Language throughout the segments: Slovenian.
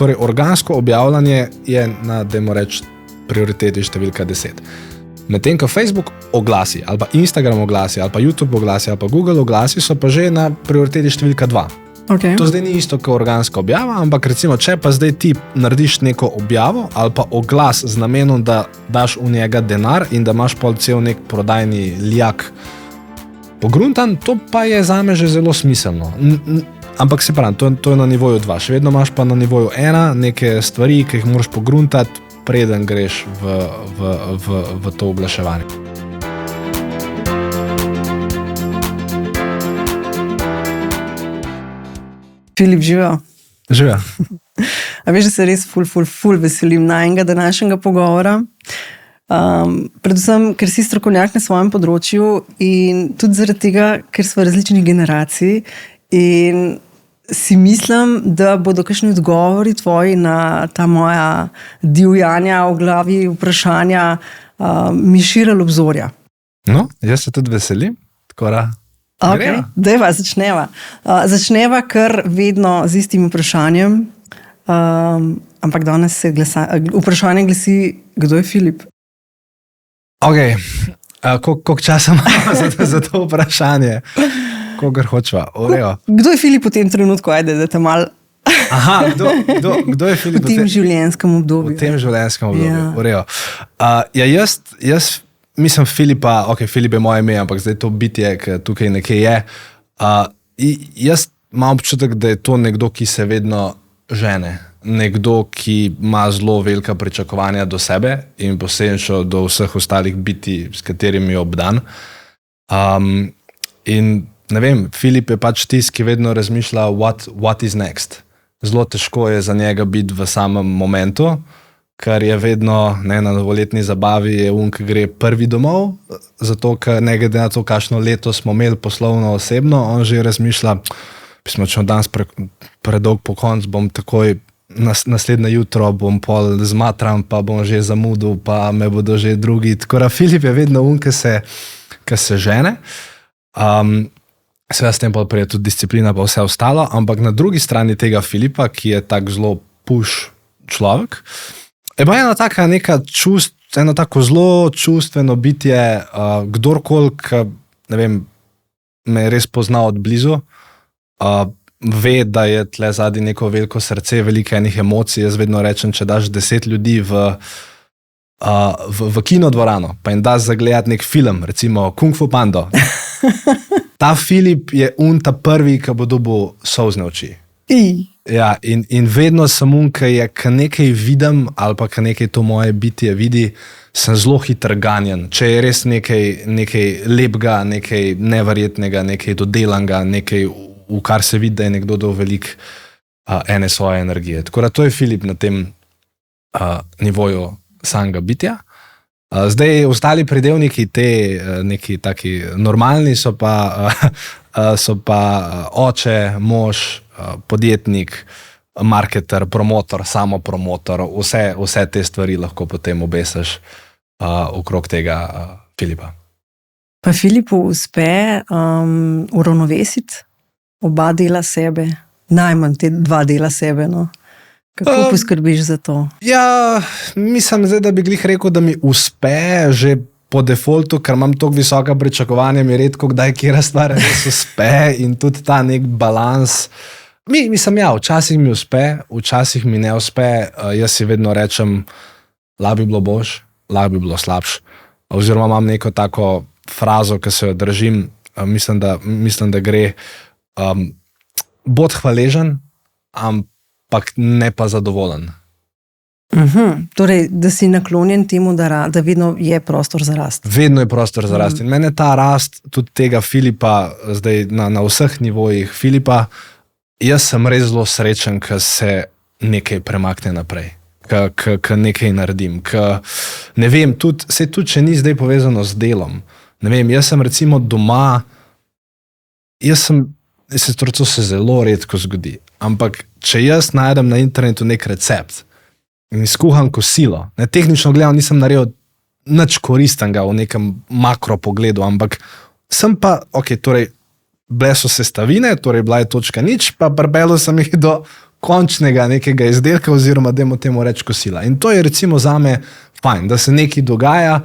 torej organsko objavljanje je na, dajmo reči, prioriteti številka 10. Medtem, ko Facebook oglasi, ali pa Instagram oglasi, ali pa YouTube oglasi, ali pa Google oglasi, so pa že na prioriteti številka 2. Okay. To zdaj ni isto kot organska objava, ampak recimo, če pa zdaj ti narediš neko objavo ali pa oglas z namenom, da daš v njega denar in da imaš pol cel nek prodajni lijak pogruntan, to pa je zame že zelo smiselno. Ampak se pravi, to je na nivoju 2. Še vedno imaš pa na nivoju 1 neke stvari, ki jih moraš pogruntati, preden greš v to oglaševanje. Filip, živijo. Živijo. A veš, da se res ful veselim najnega današnjega pogovora. Predvsem, ker si strokovnjak na svojem področju in tudi zaradi tega, ker smo različnih generacij in si mislim, da bodo kakšni odgovori tvoji na ta moja divjanja v glavi, vprašanja mi širili obzorja. No, jaz se tudi veselim. Tako da. Okay, dajva, začneva. Začneva kar vedno z istim vprašanjem, ampak danes se vprašanje glasi, kdo je Filip? Ok, koliko časa imamo za to vprašanje? Kogar hočeva? Kdo je Filip v tem trenutku? Ajde, da te mal... Aha, kdo je Filip v tem življenjskem obdobju? V tem življenjskem obdobju, jaz mislim Filipa, ok, Filip je moje ime, ampak zdaj to bitje, ki tukaj nekje je. Jaz imam občutek, da je to nekdo, ki se vedno žene. Nekdo, ki ima zelo velika pričakovanja do sebe in posledično do vseh ostalih bitij, s katerimi je obdan. In ne vem, Filip je pač tisti, ki vedno razmišlja what is next. Zelo težko je za njega biti v samem momentu, ker je vedno na novoletni zabavi je ki gre prvi domov, zato ker ne glede na to, kakšno leto smo imeli poslovno osebno, on že razmišlja, pismo, če danes predolg po konc, bom takoj naslednje jutro bom pol zmatram, pa bom že zamudil, pa me bodo že drugi. Tako da Filip je vedno ki se žene. Seveda s tem pa prije tudi disciplina pa vse ostalo, ampak na drugi strani tega Filipa, ki je tak zelo push človek, je pa eno tako zelo čustveno bitje, kdorkoli, ne vem, me res pozna od blizu, ve, da je tle zadnji neko veliko srce, velike enih emocij. Jaz vedno rečem, če daš 10 ljudi v kinodvorano, pa jim daš zagledati nek film, recimo Kung Fu Pando, ta Filip je ta prvi, ki bo dobil solzne oči. Ja, in vedno sem ki nekaj vidim, ali pa ki nekaj to moje bitje vidi, sem zelo hitro ganjen. Če je res nekaj lepega, nekaj neverjetnega, nekaj dodelanega, nekaj, v kar se vidi, da je nekdo dal veliko ene svoje energije. Tako da to je Filip na tem nivoju samega bitja. Zdaj, ostali predelniki, neki taki normalni, so pa oče, mož, podjetnik, marketer, promotor, samopromotor, vse te stvari lahko potem obesiš okrog tega Filipa. Pa Filipu uspe uravnovesiti oba dela sebe, najmanj te dva dela sebe, no? Kako poskrbiš za to? Ja, mislim zdaj, da bi glih rekel, da mi uspe že po defaultu, ker imam toliko visoka pričakovanja, mi redko kdaj kjera stvar res uspe in tudi ta nek balans. Mislim, včasih mi uspe, včasih mi ne uspe. Jaz si vedno rečem, lahko bi bilo boljš, lahko bi bilo slabš. Oziroma imam neko tako frazo, ki se jo držim, mislim, da gre bod hvaležen, ampak ne pa zadovoljen. Torej, da si naklonjen temu, da vedno je prostor za rast. Vedno je prostor za rast. In mene ta rast tudi tega Filipa, zdaj na vseh nivojih Filipa, jaz sem res zelo srečen, ko se nekaj premakne naprej, ko nekaj naredim. Ne vem, tudi če ni zdaj povezano z delom. Ne vem, jaz sem recimo doma, to se zelo redko zgodi, ampak če jaz najdem na internetu nek recept in skuham kosilo, tehnično gledam nisem naredil nič koristnega v nekem makro pogledu, ampak sem torej bile so sestavine, torej bila je točka nič, pa prbelo sem jih do končnega nekega izdelka oziroma dajmo temu reči kosila. In to je recimo zame fajn, da se nekaj dogaja,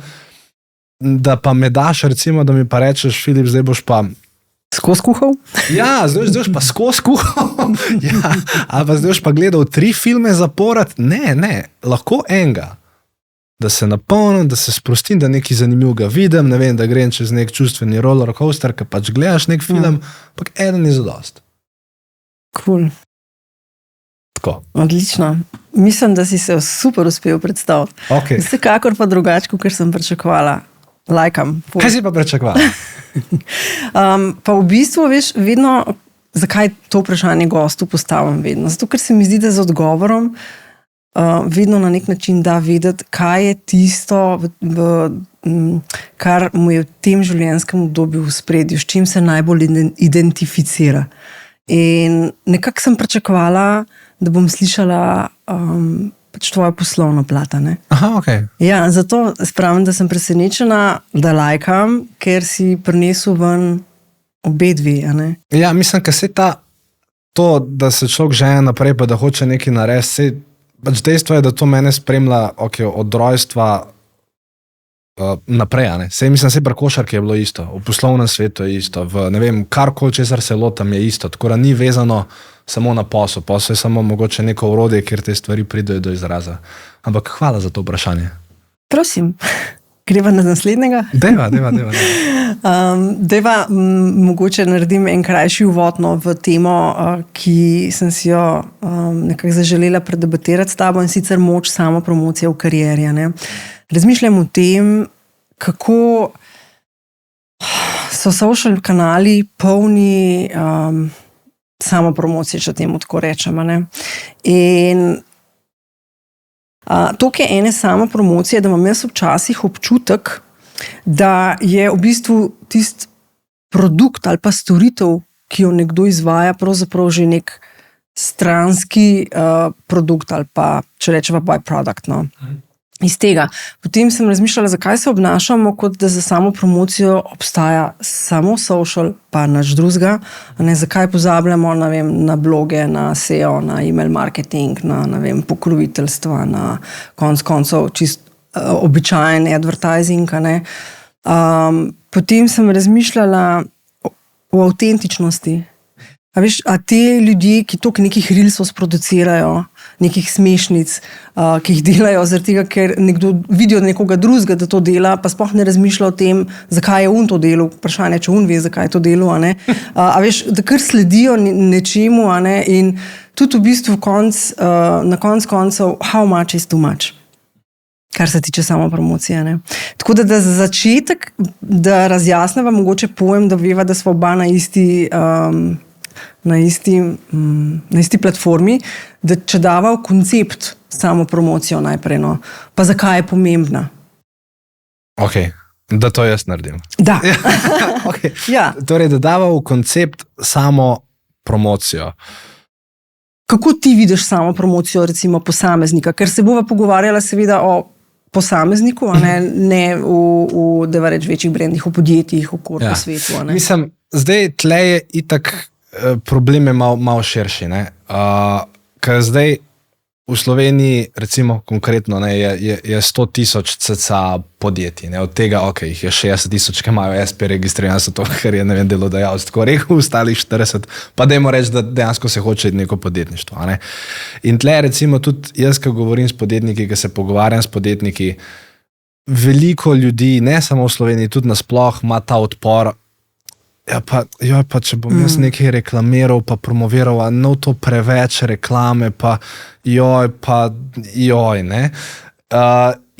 da pa me daš recimo, da mi pa rečeš, Filip, zdaj boš pa skozi kuhal? Ja, zdaj boš pa skozi kuhal. Ja, ali pa zdaj boš pa gledal 3 filme zapored. Ne, lahko enega. Da se napolnim, da se sprostim, da nekaj zanimivega vidim, ne vem, da grem čez nek čustveni roller coaster, ki pač gledaš nek film, ampak eden je zadost. Cool. Tako. Odlično. Mislim, da si se super uspel predstaviti. Okay. Vsekakor pa drugače, kot sem pričakovala. Lajkam. Kaj si pa pričakovala? Pa v bistvu, veš, vedno, zakaj to vprašanje gostu postavim vedno? Zato, ker se mi zdi, da z odgovorom vedno na nek način da vedeti, kaj je tisto, kar mu je v tem življenjskem obdobju v spredju, s čim se najbolj identificira. In nekako sem pričakovala, da bom slišala pač tvoja poslovna plata. Ne? Aha, ok. Ja, zato spravim, da sem presenečena, da lajkam, ker si prinesel ven obe dve. Ja, mislim, da se to, da se človek žene naprej, pa da hoče nekaj narediti, pač dejstvo je, da to mene spremlja od rojstva naprej. Mislim, se pri košarki je bilo isto, v poslovnem svetu je isto, v ne vem, karkoli česar se lotam je isto, tako da ni vezano samo na posel. Posel je samo mogoče neko orodje, kjer te stvari pridejo do izraza. Ampak hvala za to vprašanje. Prosim, greva na naslednjega? Deva. Deva, mogoče naredim en krajši uvod v temo, ki sem si jo nekako zaželela predebatirati s tabo, in sicer moč samopromocije v karieri. Razmišljam o tem, kako so social kanali polni samopromocije, če temu tako rečemo. In toliko je ene samopromocije, da imam jaz včasih občutek, da je v bistvu tisti produkt ali pa storitev, ki jo nekdo izvaja, pravzaprav že nek stranski produkt ali pa, če rečeva, byproduct. No. Iz tega. Potem sem razmišljala, zakaj se obnašamo, kot da za samo promocijo obstaja samo social, pa nič drugega. Zakaj pozabljamo na bloge, na SEO, na email marketing, na pokroviteljstva, na konc koncev čist običajen advertising. Potem sem razmišljala o avtentičnosti. A te ljudje, ki toliko nekih reelsov sproducirajo, nekih smešnic, ki jih delajo zaradi tega, ker vidijo nekoga drugega, da to dela, pa sploh ne razmišlja o tem, zakaj je on to delal. Vprašanje, če on ve, zakaj je to delal. A veš, da kar sledijo nečemu, in tudi v bistvu na konc koncev, how much is too much, kar se tiče samo promocije. Tako da za začetek, da razjasneva mogoče pojem, da veva, da smo oba na isti platformi, da če dava v koncept samo promocijo najprej, pa zakaj je pomembna. Ok, da to jaz naredim. Da. Okay. Ja. Torej, da dava v koncept samo promocijo. Kako ti vidiš samo promocijo, recimo posameznika? Ker se bova pogovarjala seveda o posamezniku, ne v da reč večjih brendih, v podjetjih, v korpo svetu. Mislim, zdaj tle je itak problem je malo širši. Ker zdaj v Sloveniji, recimo konkretno, je 100,000 cca podjetij. Od tega, jih je 60,000, ki imajo SP registriran, zato ker je delodajalec tako rekel, ostalih 40, pa dajmo reči, da dejansko se hoče neko podjetništvo. In tle recimo tudi jaz, ko govorim s podjetniki, ki se pogovarjam s podjetniki, veliko ljudi, ne samo v Sloveniji, tudi nasploh ima ta odpor. Ja, pa če bom jaz nekaj reklamiral, pa promoviral, to preveč reklame, pa ne.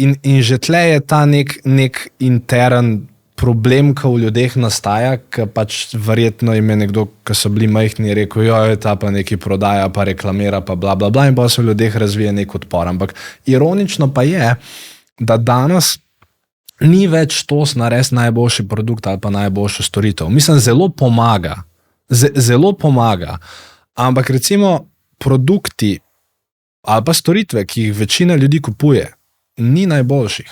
In že tle je ta nek intern problem, ki v ljudeh nastaja, ki pač verjetno jim je nekdo, ki so bili majhni, rekel, ta pa nekaj prodaja, pa reklamira, pa bla, bla, bla, in pa se v ljudeh razvije nek odpor. Ampak ironično pa je, da danes ni več to narediti najboljši produkt ali pa najboljšo storitev. Mislim, zelo pomaga. Ampak recimo produkti ali pa storitve, ki jih večina ljudi kupuje, ni najboljših.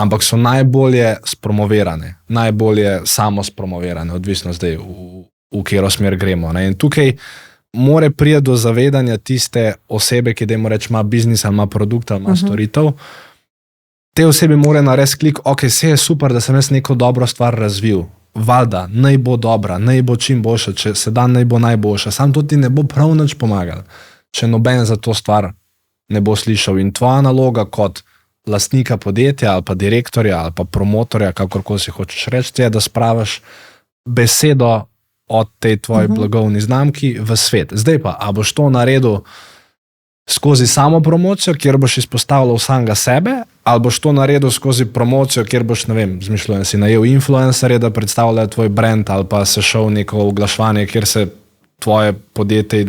Ampak so najbolje spromovirane, najbolje samo spromovirane, odvisno zdaj v katero smer gremo. In tukaj more priti do zavedanja tiste osebe, ki dajmo reči, ima biznis ali ima produkt ali ima storitev. Te osebe more narediti klik, ok, vse je super, da sem jaz neko dobro stvar razvil. Valjda, naj bo dobra, naj bo čim boljša, če se da naj bo najboljša. Sam to ti ne bo prav nič pomagal, če noben za to stvar ne bo slišal. In tvoja naloga kot lastnika podjetja ali pa direktorja ali pa promotorja, kakorkoli si hočeš reči, je, da spravaš besedo od tej tvoji blagovni znamki v svet. Zdaj pa, a boš to naredil skozi samo promocijo, kjer boš izpostavljal samega sebe, ali boš to naredil skozi promocijo, kjer boš, ne vem, zmišljujem si, najel influencerje, da predstavljajo tvoj brand, ali pa se šel neko oglaševanje, kjer se tvoje podjetje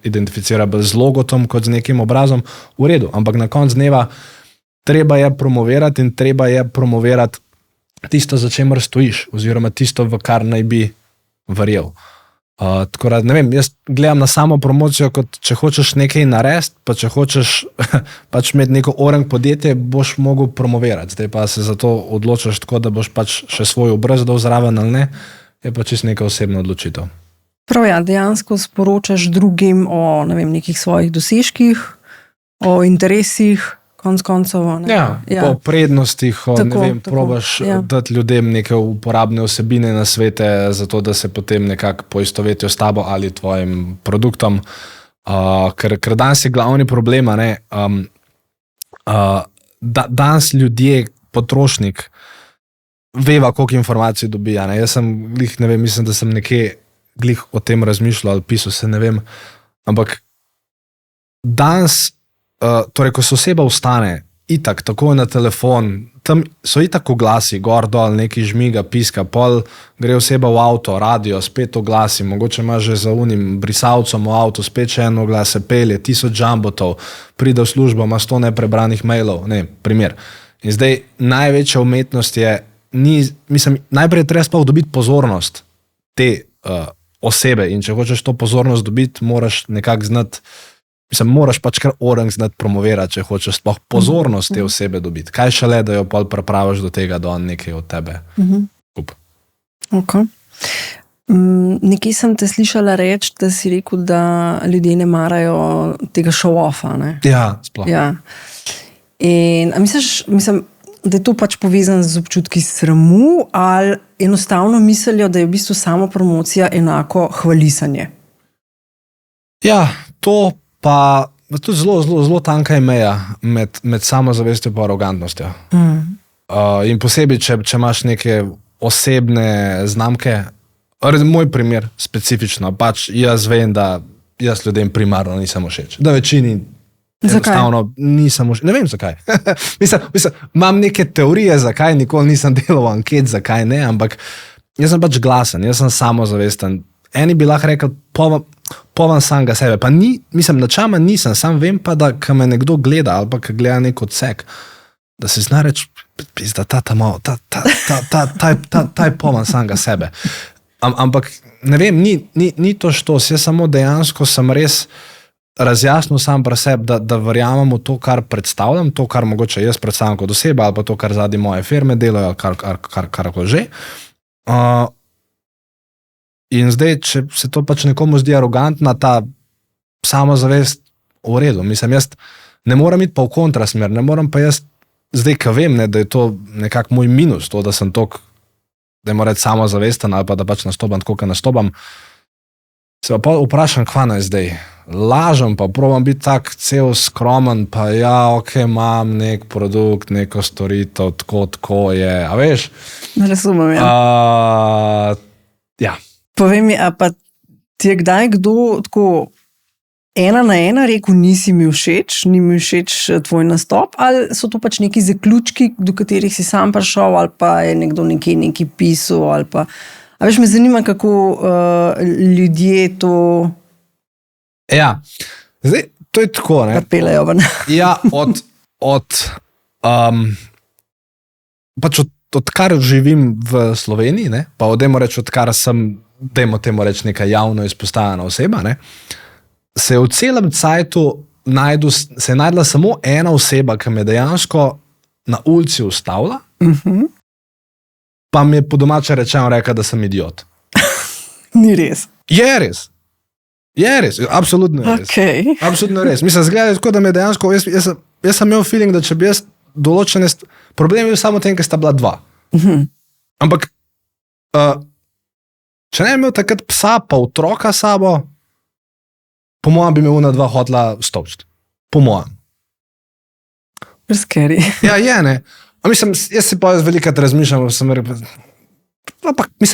identificira bolj z logotom kot z nekim obrazom, v redu. Ampak na koncu dneva treba je promovirati in treba je promovirati tisto, za čemer stojiš, oziroma tisto, v kar naj bi verjel. Tako da, ne vem, jaz gledam na samo promocijo, kot če hočeš nekaj narediti, pa če hočeš pač imeti neko orang podjetje, boš mogel promovirati. Zdaj pa se za to odločaš tako, da boš pač še svoj obraz dal zraven ali ne, je pa čisto neka osebna odločitev. Prav, ja, dejansko sporočaš drugim o, ne vem, nekih svojih dosežkih, o interesih, konc koncev. O prednostih, probaš dati ljudem neke uporabne vsebine na svete, zato da se potem nekako poistovetijo s tabo ali tvojim produktom. Ker danes je glavni problema, danes ljudje, potrošnik, veva, koliko informacij dobija. Jaz sem glih, ne vem, mislim, da sem nekje glih o tem razmišljal ali pisal se, ne vem, ampak danes, torej, ko se oseba vstane, itak, takoj na telefon, tam so itak oglasi, gor, dol, neki žmiga, piska, pol gre oseba v avto, radio, spet oglasi, mogoče ima že za unim brisalcem v avto, spet še eno oglas, se pelje, 1000 jambotov, pride v službo, ima 100 neprebranih mailov, primer. In zdaj največja umetnost je, najprej treba sploh dobiti pozornost te osebe in če hočeš to pozornost dobiti, moraš nekako znati, moraš pač kar orang znati promovirati, če hočeš sploh pozornost te osebe dobiti. Kaj šele, da jo pol pripraviš do tega, da on nekaj od tebe kup. Okay. Nekaj sem te slišala reči, da si rekel, da ljudje ne marajo tega show-offa. Ja, sploh. Ja. In mislim, da je to pač povezano z občutki sramu ali enostavno mislijo, da je v bistvu samo promocija enako hvalisanje? Ja, to pa to je zelo tanka je meja med samozavestjo in arogantnostjo. In posebej, če imaš neke osebne znamke, moj primer specifično, pač jaz vem, da jaz ljudem primarno nisem všeč. Da večini enostavno nisem všeč. Ne vem zakaj. mislim, imam neke teorije, zakaj, nikoli nisem delal anket, zakaj ne, ampak jaz sem pač glasen, jaz sem samozavesten. Eni bi lahko rekel, povan samega sebe. Pa načama nisem, sam vem pa, da ko me nekdo gleda ali pa ko gleda nek odsek, da se zna reči, da ta je povan samega sebe. Ampak ne vem, ni to štos, jaz samo dejansko sem res razjasnil sam pri sebi, da verjamem v to, kar predstavljam, to, kar mogoče jaz predstavljam kot oseba ali pa to, kar zadnji moje firme delajo ali karkoli že. In zdaj, če se to pač nekomu zdi arogantna, ta samozavest v redu. Mislim, jaz ne moram iti pa v kontrasmer, ne moram pa jaz, zdaj, ko vem, da je to nekako moj minus, to, da sem toliko, da moram reči samozavesten ali pa da pač nastopam tako, kot nastopam, se pa vprašam, kva naj zdaj. Lažem pa, probam biti tak cel skromen, pa imam nek produkt, neko storitev, tako je, a veš? Razumem, ja. Ja. Povej mi, a pa ti je kdaj kdo tako ena na ena rekel, nisi mi všeč, ni mi všeč tvoj nastop, ali so to pač neki zaključki, do katerih si sam prišel, ali pa je nekdo nekaj pisal, ali pa... A veš, me zanima, kako ljudje to... Ja, zdaj, to je tako, ne? Napeljajo ven. Ja, pač odkar živim v Sloveniji, ne, pa odkar sem, dajmo temu reči, neka javno izpostavljena oseba, ne, se je v celem cajtu se je najdla samo ena oseba, ki me dejansko na ulici ustavila, pa mi je po domače rečeno rekla, da sem idiot. Ni res. Je res. Je res, absolutno je res. Okay. Absolutno res. Mislim, zgleda tako, da me dejansko, jaz sem imel feeling, da če bi jaz določene, problem je bil samo tem, ker sta bila dva. Ampak, če ne bi imel takrat psa pa otroka sabo, po mojem bi me ona dva hotla stopčiti. Po mojem. Skeri. Ja, je, ne. A mislim, jaz si pa velikrat razmišljam, mislim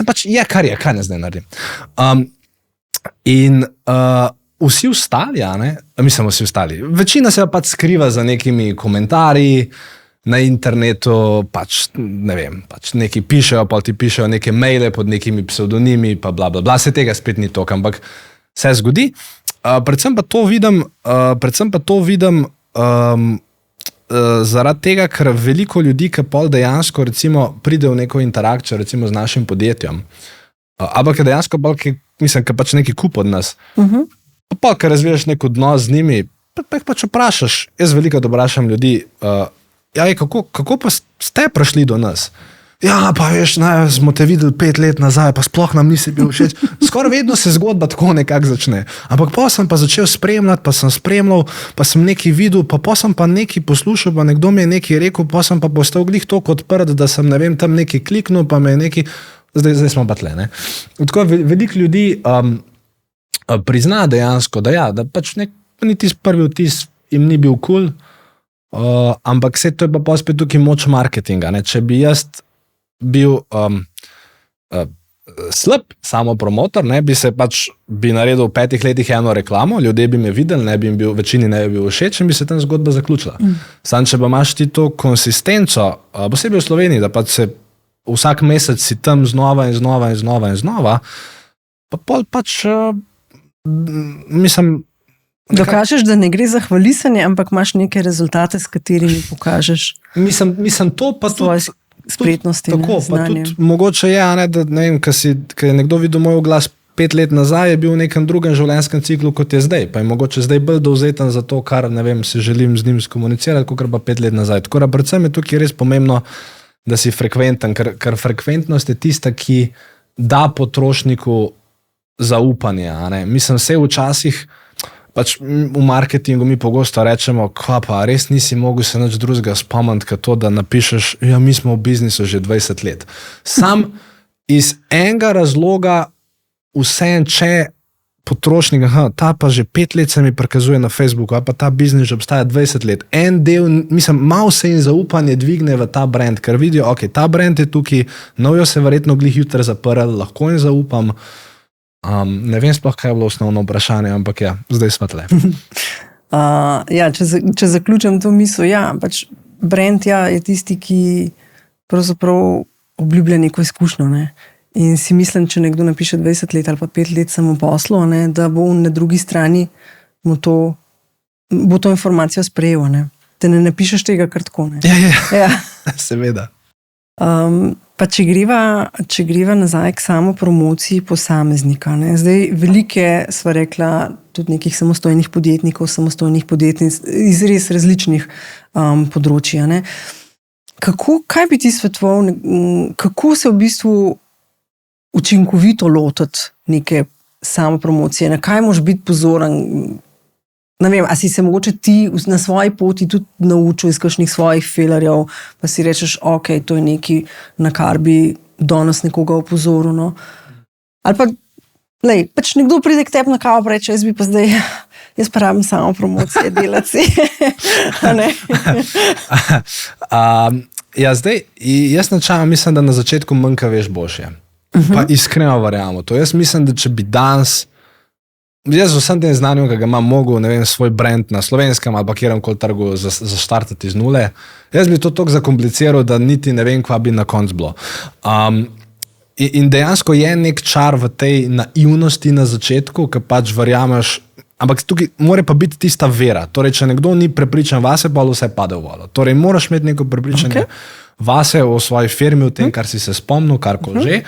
pač, je, kar ne zdaj naredim. Vsi ostali, mislim, vsi ostali, večina se pač skriva za nekimi komentarji na internetu, pač, ne vem, pač neki pišejo, pa ti pišejo neke maile pod nekimi pseudonimi, pa bla, bla, bla, se tega spet ni toliko, ampak se zgodi. Predvsem pa to vidim zaradi tega, ker veliko ljudi, ki pol dejansko recimo pride v neko interakcijo recimo z našim podjetjem, ampak je dejansko bolj, mislim, ker pač neki kup od nas, pa ker razvijaš nek odnos z njimi, pa jih pač vprašaš, jaz veliko vprašam ljudi, kako pa ste prišli do nas? Ja, pa veš, smo te videli 5 let nazaj, pa sploh nam nisi bil všeč. Skoraj vedno se zgodba tako nekako začne. Ampak pa sem pa začel spremljati, pa sem spremljal, pa sem nekaj videl, pa sem pa nekaj poslušal, pa nekdo mi je nekaj rekel, pa sem pa postal glih toliko odprt, da sem, ne vem, tam nekaj kliknil, pa me je nekaj, zdaj smo pa tle, ne. Tako veliko ljudi prizna dejansko, da pač ni tisti prvi vtis jim ni bil kul, ampak vse to je pa spet tukaj moč marketinga, ne. Če bi jaz bil slab samopromotor, bi se pač naredil v 5 letih eno reklamo, ljudje bi me videli, večini ne bi bil všeč in bi se tam zgodba zaključila. Sam, če pa imaš ti to konsistenco, posebej v Sloveniji, da pač se vsak mesec si tam znova in znova, pa pol pač mislim... Dokažeš, da ne gre za hvalisanje, ampak imaš neke rezultate, s katerimi pokažeš. Mislim to pa tudi spretnosti, tako, znanje. Pa tudi mogoče je, da ne vem, ker je nekdo videl moj glas 5 let nazaj, je bil v nekem drugem življenjskem ciklu, kot je zdaj. Pa je mogoče zdaj bolj dovzeten za to, kar, ne vem, si želim z njim skomunicirati, kot pa 5 let nazaj. Tako da predvsem je tukaj res pomembno, da si frekventen, ker frekventnost je tista, ki da potrošniku zaupanje. Mislim, vse včasih pač v marketingu mi pogosto rečemo, pa res nisi mogel se nič drugega spomniti, kot to, da napišeš, ja, mi smo v biznisu že 20 let. Sam iz enega razloga vsem, če potrošnik, ta pa že 5 let se mi prikazuje na Facebooku, pa ta biznis že obstaja 20 let. En del, mislim, malo se jim zaupanje dvigne v ta brand, ker vidijo, ok, ta brand je tukaj, novijo se verjetno glih jutri zaprl, lahko jim zaupam. Ne vem sploh, kaj je bilo osnovno vprašanje, ampak ja, zdaj smo tle. Če zaključim to misel, pač brand je tisti, ki pravzaprav obljublja neko izkušnjo, ne? In si mislim, če nekdo napiše 20 let ali pa 5 let samo poslu, da bo na drugi strani bo to informacijo sprejel, ne? Te ne napišeš tega kar tako, ne? Ja. Seveda. Pa če greva nazaj k samo promociji posameznika. Zdaj, velike sva rekla tudi nekih samostojnih podjetnikov, samostojnih podjetnic iz res različnih področij. Kaj bi ti svetoval, kako se v bistvu učinkovito lotiti neke samopromocije? Na kaj moraš biti pozoren? Ne vem, a si se mogoče ti na svoji poti tudi naučil iz kakšnih svojih failerjev, pa si rečeš, ok, to je nekaj, na kar bi danes nekoga opozoril. No? Ali pa, pač nekdo pride k tebi na kavo, reče, jaz pa rabim samo promocije delati. Zdaj, jaz načeloma mislim, da na začetku manjka veš boljše. Pa iskreno verjamem to. Jaz mislim, da če bi danes jaz z vsem tem znanjem, ki ga imam, mogel, ne vem, svoj brand na slovenskem ali pa kjerkoli trgu zaštartati iz nule, jaz bi to toliko zakompliciral, da niti ne vem, kva bi na koncu bilo. In dejansko je nek čar v tej naivnosti na začetku, ki pač verjameš, ampak tukaj mora pa biti tista vera. Torej, če nekdo ni prepričan vase, pa vse pade v vodo. Torej, moraš imeti neko prepričanje vase o svoji firmi, o tem, kar si se spomnil, karkoli že.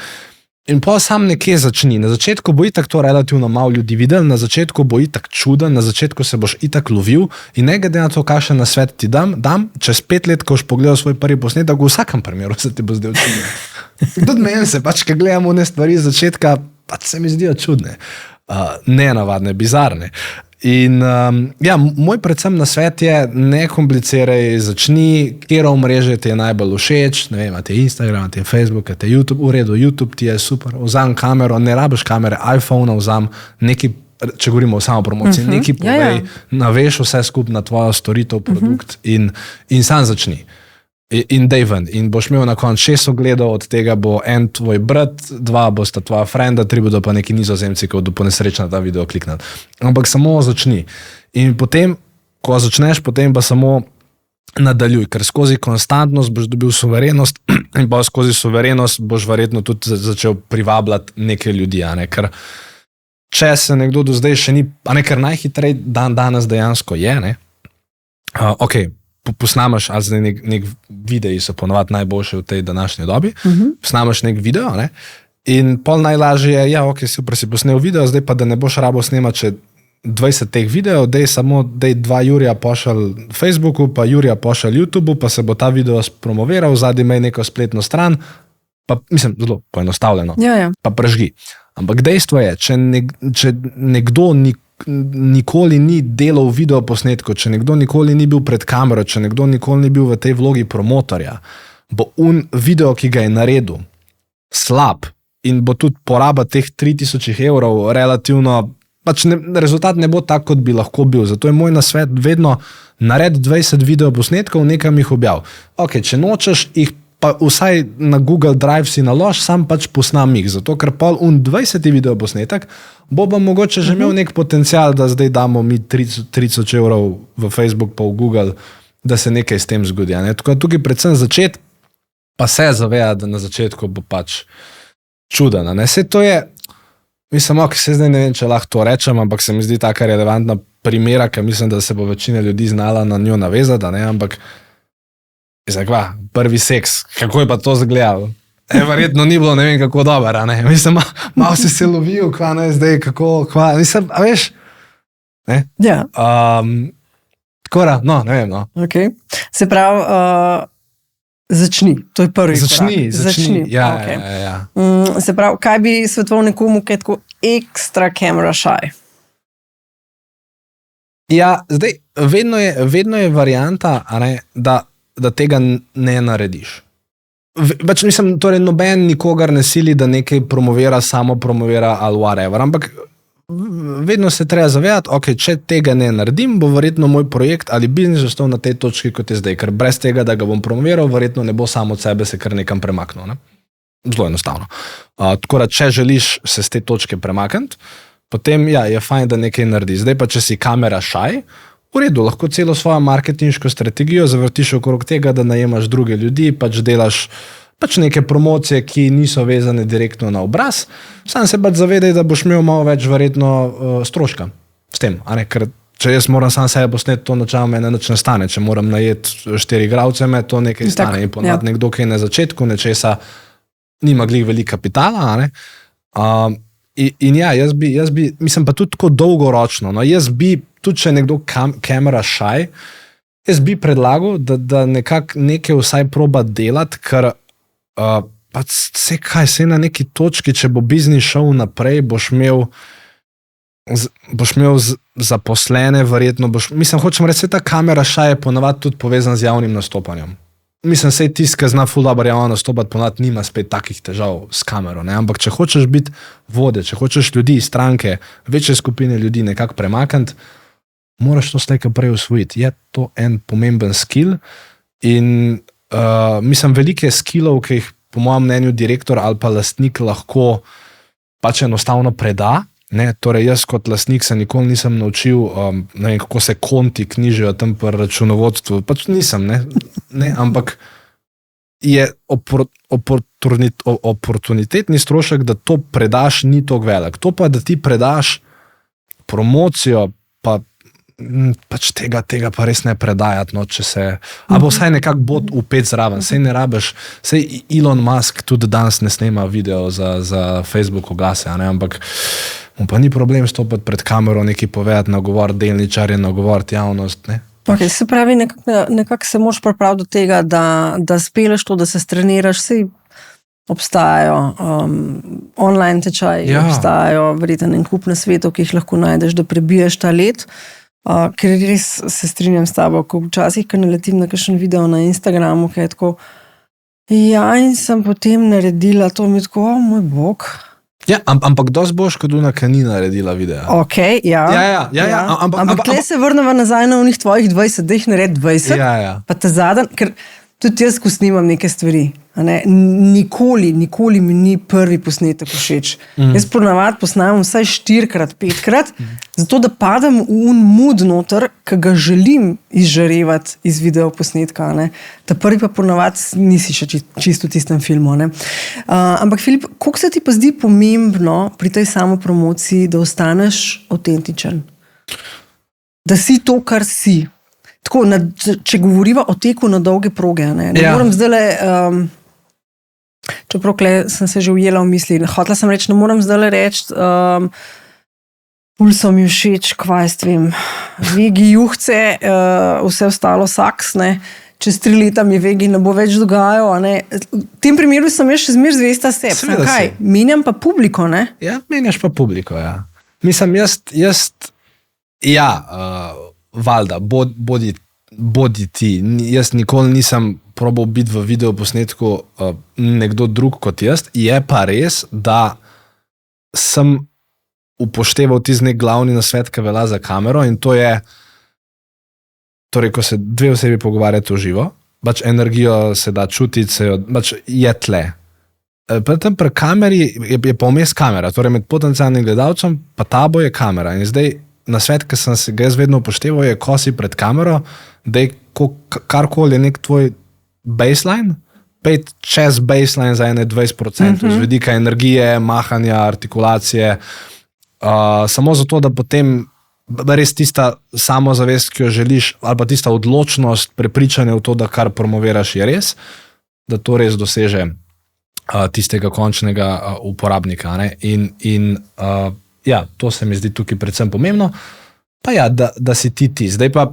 In pa sam nekje začni. Na začetku bo itak to relativno malo ljudi videl, na začetku bo itak čuden, na začetku se boš itak lovil in ne glede na to, kakšen nasvet ti dam, čez 5 let, ko boš pogledal svoj prvi posnetek, v vsakem primeru se ti bo zdel čuden. Tudi meni se, pač, ko gledamo ne stvari iz začetka, pač se mi zdijo čudne. nenavadne, bizarne. In moj predvsem nasvet je, ne kompliciraj, začni, kjer omrežje ti je najbolj všeč, ne vem, imate Instagram, imate Facebook, imate YouTube, v redu, YouTube ti je super, vzam kamero, ne rabiš kamere, iPhone vzam, neki, če govorimo o samopromociji, neki povej, naveš vse skupaj na tvojo storitev, produkt in sam začni. In dej ven. In boš imel na koncu 6 ogledov, od tega bo en tvoj brat, 2 bosta tvoja frenda, 3 bodo pa neki Nizozemci, ki bodo po nesreči na ta video kliknili. Ampak samo začni. In potem, ko začneš, potem pa samo nadaljuj, ker skozi konstantnost boš dobil suverenost in pa skozi suverenost boš verjetno tudi začel privabljati neke ljudi, ker če se nekdo do zdaj še ni, ker najhitrej danes dejansko je, posnamaš, ali zdaj nek videi so ponovadi najboljše v tej današnji dobi, posnamaš nek video, in pol najlažje je, super si posnel video, zdaj pa da ne boš rabo snemati še 20 teh videov, dej 2 Jurija pošalj Facebooku, pa Jurija pošalj YouTubeu, pa se bo ta video spromoviral, zadaj imej neko spletno stran, pa mislim, zelo poenostavljeno, pa prežgi. Ampak dejstvo je, če nekdo nikoli ni delal video posnetko, če nekdo nikoli ni bil pred kamero, če nekdo nikoli ni bil v tej vlogi promotorja, bo video, ki ga je naredil, slab in bo tudi poraba teh 3000 evrov relativno, rezultat ne bo tak, kot bi lahko bil. Zato je moj nasvet vedno naredi 20 video posnetkov, nekam jih objav. Če nočeš, jih pa vsaj na Google Drive si nalož, sam pač posnam jih, zato ker pol 20 video posnetek bo pa mogoče že imel nek potencial, da zdaj damo mi 3000 evrov v Facebook pa v Google, da se nekaj s tem zgodi. Tako tukaj predvsem začeti, pa se zaveja, da na začetku bo pač čuden. Vse to je, mislim, se zdaj ne vem, če lahko to rečem, ampak se mi zdi taka relevantna primera, ker mislim, da se bo večina ljudi znala na njo navezati, ampak prvi seks, kako je pa to zgledal? Verjetno ni bilo ne vem kako dober, mislim, malo si se lovil, zdaj kako, mislim, a veš? Ja. Takora, ne vem, Okay. Se pravi, začni, to je prvi korak. Začni. Ja. Se pravi, kaj bi svetoval nekomu, ki je tako ekstra camera shy? Ja, zdaj, vedno je varianta, da tega ne narediš. Mislim, torej noben nikogar ne sili, da nekaj promovira, samo promovira ali whatever, ampak vedno se treba zavedati, če tega ne naredim, bo verjetno moj projekt ali biznis ostal na tej točki, kot je zdaj, ker brez tega, da ga bom promoviral, verjetno ne bo samo od sebe se kar nekam premaknil. Zelo enostavno. Tako da, če želiš se z te točke premakniti, potem je fajn, da nekaj naredi. Zdaj pa, če si kamera shy, v redu, lahko celo svojo marketinško strategijo zavrtiš okrog tega, da najemaš druge ljudi, pač delaš neke promocije, ki niso vezane direktno na obraz, sam se pač zavedaj, da boš imel malo več verjetno stroška s tem, ker če jaz moram sam sebe posneti, to načal mene nič ne stane, če moram najeti 4 igralce, me to nekaj stane in ponavadi nekdo, ki je na začetku nečesa, nima glih veliko kapitala, in jaz bi, mislim pa tudi tako dolgoročno, jaz bi, tudi če nekdo kamera shy, jaz bi predlagal, da nekaj vsaj proba delati, ker sej na neki točki, če bo biznis šel naprej, boš imel zaposlene, verjetno mislim, hočem reči, ta kamera shy je ponavadi tudi povezan z javnim nastopanjem. Mislim, sej tisti, ki zna ful dobro javno nastopati, ponavadi nima spet takih težav s kamero, ampak če hočeš biti vode, če hočeš ljudi, stranke, večje skupine ljudi nekako premakniti, moraš to slejka prej usvojiti. Je to en pomemben skill in mislim, veliko je skillov, ki jih po mojem mnenju direktor ali pa lastnik lahko pač enostavno preda. Torej jaz kot lastnik se nikoli nisem naučil, ne vem, kako se konti knjižijo tam pri računovodstvu, pač nisem, ampak je oportunitetni strošek, da to predaš, ni toliko velik. To pa, da ti predaš promocijo, pač tega pa res ne predajati, če se, ali bo vsaj nekako bot upet zraven, sej ne rabiš, sej Elon Musk tudi danes ne snema video za Facebook oglase, ampak pa ni problem stopiti pred kamero, nekaj povedati, nagovoriti delničarje, nagovoriti javnost, Se pravi, nekako se moraš pripraviti do tega, da speleš to, da se streniraš, obstajajo online tečaji, obstajajo verjetno en kup na svetu, ki jih lahko najdeš, da prebiješ ta let. Ker res se strinjam s tabo, ko včasih, ko naletim na kakšen video na Instagramu, ki je tako, in sem potem naredila to, mi tako, moj bog. Ja, ampak dosti boš, kot ona kanina naredila video. Ok, ja. Ampak tle se vrnemo nazaj na unih tvojih 20, da jih naredi 20. Pa te zadan, ker tudi jaz, ko snimam neke stvari, nikoli mi ni prvi posnetek všeč. Jaz ponavadi posnamem vsaj 4-krat, 5-krat, zato da padem v un mood noter, ki ga želim izžarevati iz video posnetka. Ta prvi pa ponavadi nisi še čisto v tistem filmu. Ampak Filip, koliko se ti pa zdi pomembno pri tej samopromociji, da ostaneš avtentičen? Da si to, kar si. Tako, če govoriva o teku na dolge proge, ne moram zdajle, čeprav sem se že ujela v misli, hotela sem reči, ne moram zdajle reči, pul so mi všeč, kvaj s tvem, vegi juhce, vse ostalo saks, čez 3 leta mi vegi ne bo več dogajal, v tem primeru sem jaz še zmer zvesta sebi, kaj, menjam pa publiko, ne? Ja, menjaš pa publiko, ja. Mislim, valjda, bodi ti. Jaz nikoli nisem probal biti v videoposnetku nekdo drug kot jaz. Je pa res, da sem upošteval tisti nek glavni nasvet, ki velja za kamero, in to je, torej, ko se dve osebi pogovarjate v živo, pač energijo se da čutiti, pač je tle. Predtem pri kameri je pa vmes kamera, torej med potencialnim gledalcem pa tabo je kamera. In zdaj nasvet, ki sem se ga jaz vedno upošteval, je, ko si pred kamero, da je karkoli je nek tvoj baseline, pet čez baseline za 20%, z vidika energije, mahanja, artikulacije, samo zato, da potem res tista samozavest, ki jo želiš, ali pa tista odločnost, prepričanje v to, da kar promoviraš, je res, da to res doseže tistega končnega uporabnika. Ja, to se mi zdi tukaj predvsem pomembno. Pa ja, da si ti. Zdaj pa,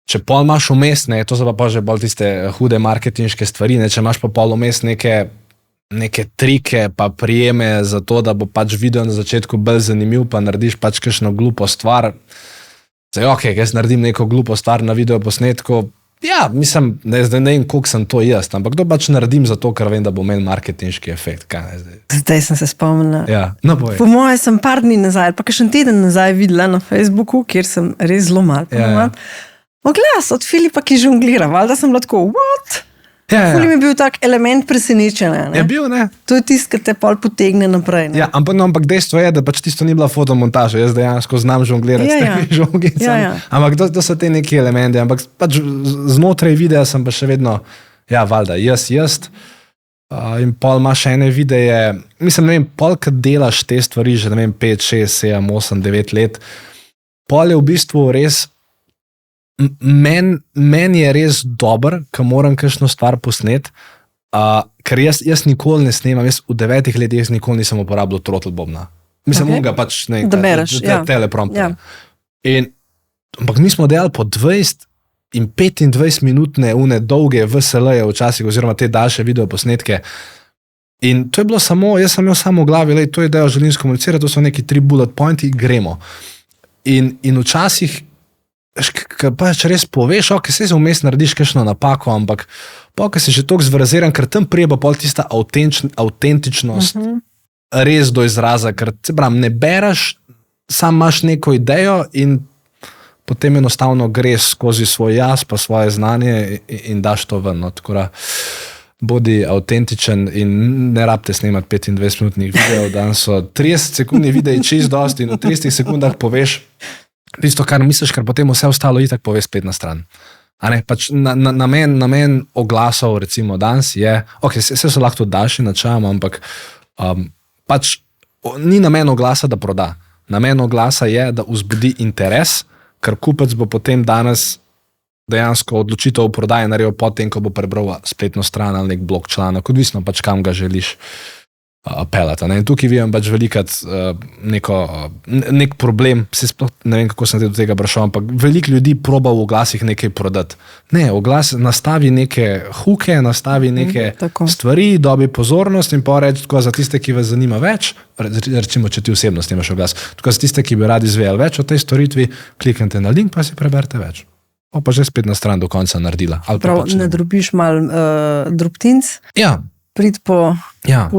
če pol imaš vmes, to so pa že bolj tiste hude marketinške stvari, če imaš pa pol vmes neke trike pa prijeme za to, da bo pač video na začetku bolj zanimiv, pa narediš pač kakšno glupo stvar. Zdaj, ok, jaz naredim neko glupo stvar na video posnetku, ja, mislim, zdaj ne vem, koliko sem to jaz, ampak to pač naredim zato, ker vem, da bo imel marketinški efekt. Zdaj sem se spomnila. Ja, no boj. Po moje sem par dni nazaj, pa kakšen teden nazaj videla na Facebooku, kjer sem res zelo malo oglas od Filipa, ki žonglira. Valjda sem bila tako, what? Fuli mi je bil tak element presenečenja. Je bil, ne? To je tisto, ki te pol potegne naprej. Ja, ampak dejstvo je, da pač tisto ni bila fotomontaža. Jaz dejansko znam žonglirati s temi žongicami. Ampak to so te neki elementi. Ampak pač znotraj videa sem pa še vedno, valjda, jaz. In pol imaš ene videe, mislim, ne vem, pol, kad delaš te stvari že, ne vem, 5, 6, 7, 8, 9 let, pol je v bistvu res, meni je res dober, ko moram kakšno stvar posnet, ker jaz nikoli ne snemam, jaz v 9 letih nikoli nisem uporabljal throttle bobna. Mislim, ga pač da bereš, teleprompter. Ampak mi smo delali po 20 in 25 minutne dolge VSL-je včasih, oziroma te daljše videoposnetke. In to je bilo samo, jaz sem imel samo v glavi, to je idejo, želim skomunicirati, to so neki 3 bullet pointi, gremo. In včasih, če res poveš, se vmes narediš kakšno napako, ampak ko si že toliko zvraziran, ker tam prije pa pol tista avtentičnost res do izraza, ker ne bereš, sam imaš neko idejo in potem enostavno greš skozi svoj jaz pa svoje znanje in daš to ven. Tako da bodi avtentičen in ne rabite snemati 25-minutnih videov, dan so 30 sekundni videi čist dosti in v 30 sekundah poveš tisto, kar misliš, ker potem vse ostalo itak poveš spet na stran. Pač namen oglasov, recimo danes je, vse so lahko daljši načajamo, ampak pač ni namen oglasa, da proda. Namen oglasa je, da vzbudi interes, ker kupec bo potem danes dejansko odločitev o prodaji naredil potem, ko bo prebral spletno stran ali nek blog članek, odvisno pač kam ga želiš pelata. In tukaj vidim pač velikrat nek problem, sploh ne vem, kako sem do tega prišel, ampak veliko ljudi proba v oglasih nekaj prodati. Ne, oglas nastavi neke huke, nastavi neke stvari, dobi pozornost in pa reči tako za tiste, ki vas zanima več, recimo, če ti osebno snimaš oglas, tako za tiste, ki bi radi izvedeli več o tej storitvi, kliknite na link, pa si preberite več. Pa že spet na stran do konca naredila. Prav, ne drobiš mal drobtinc? Ja. Prid po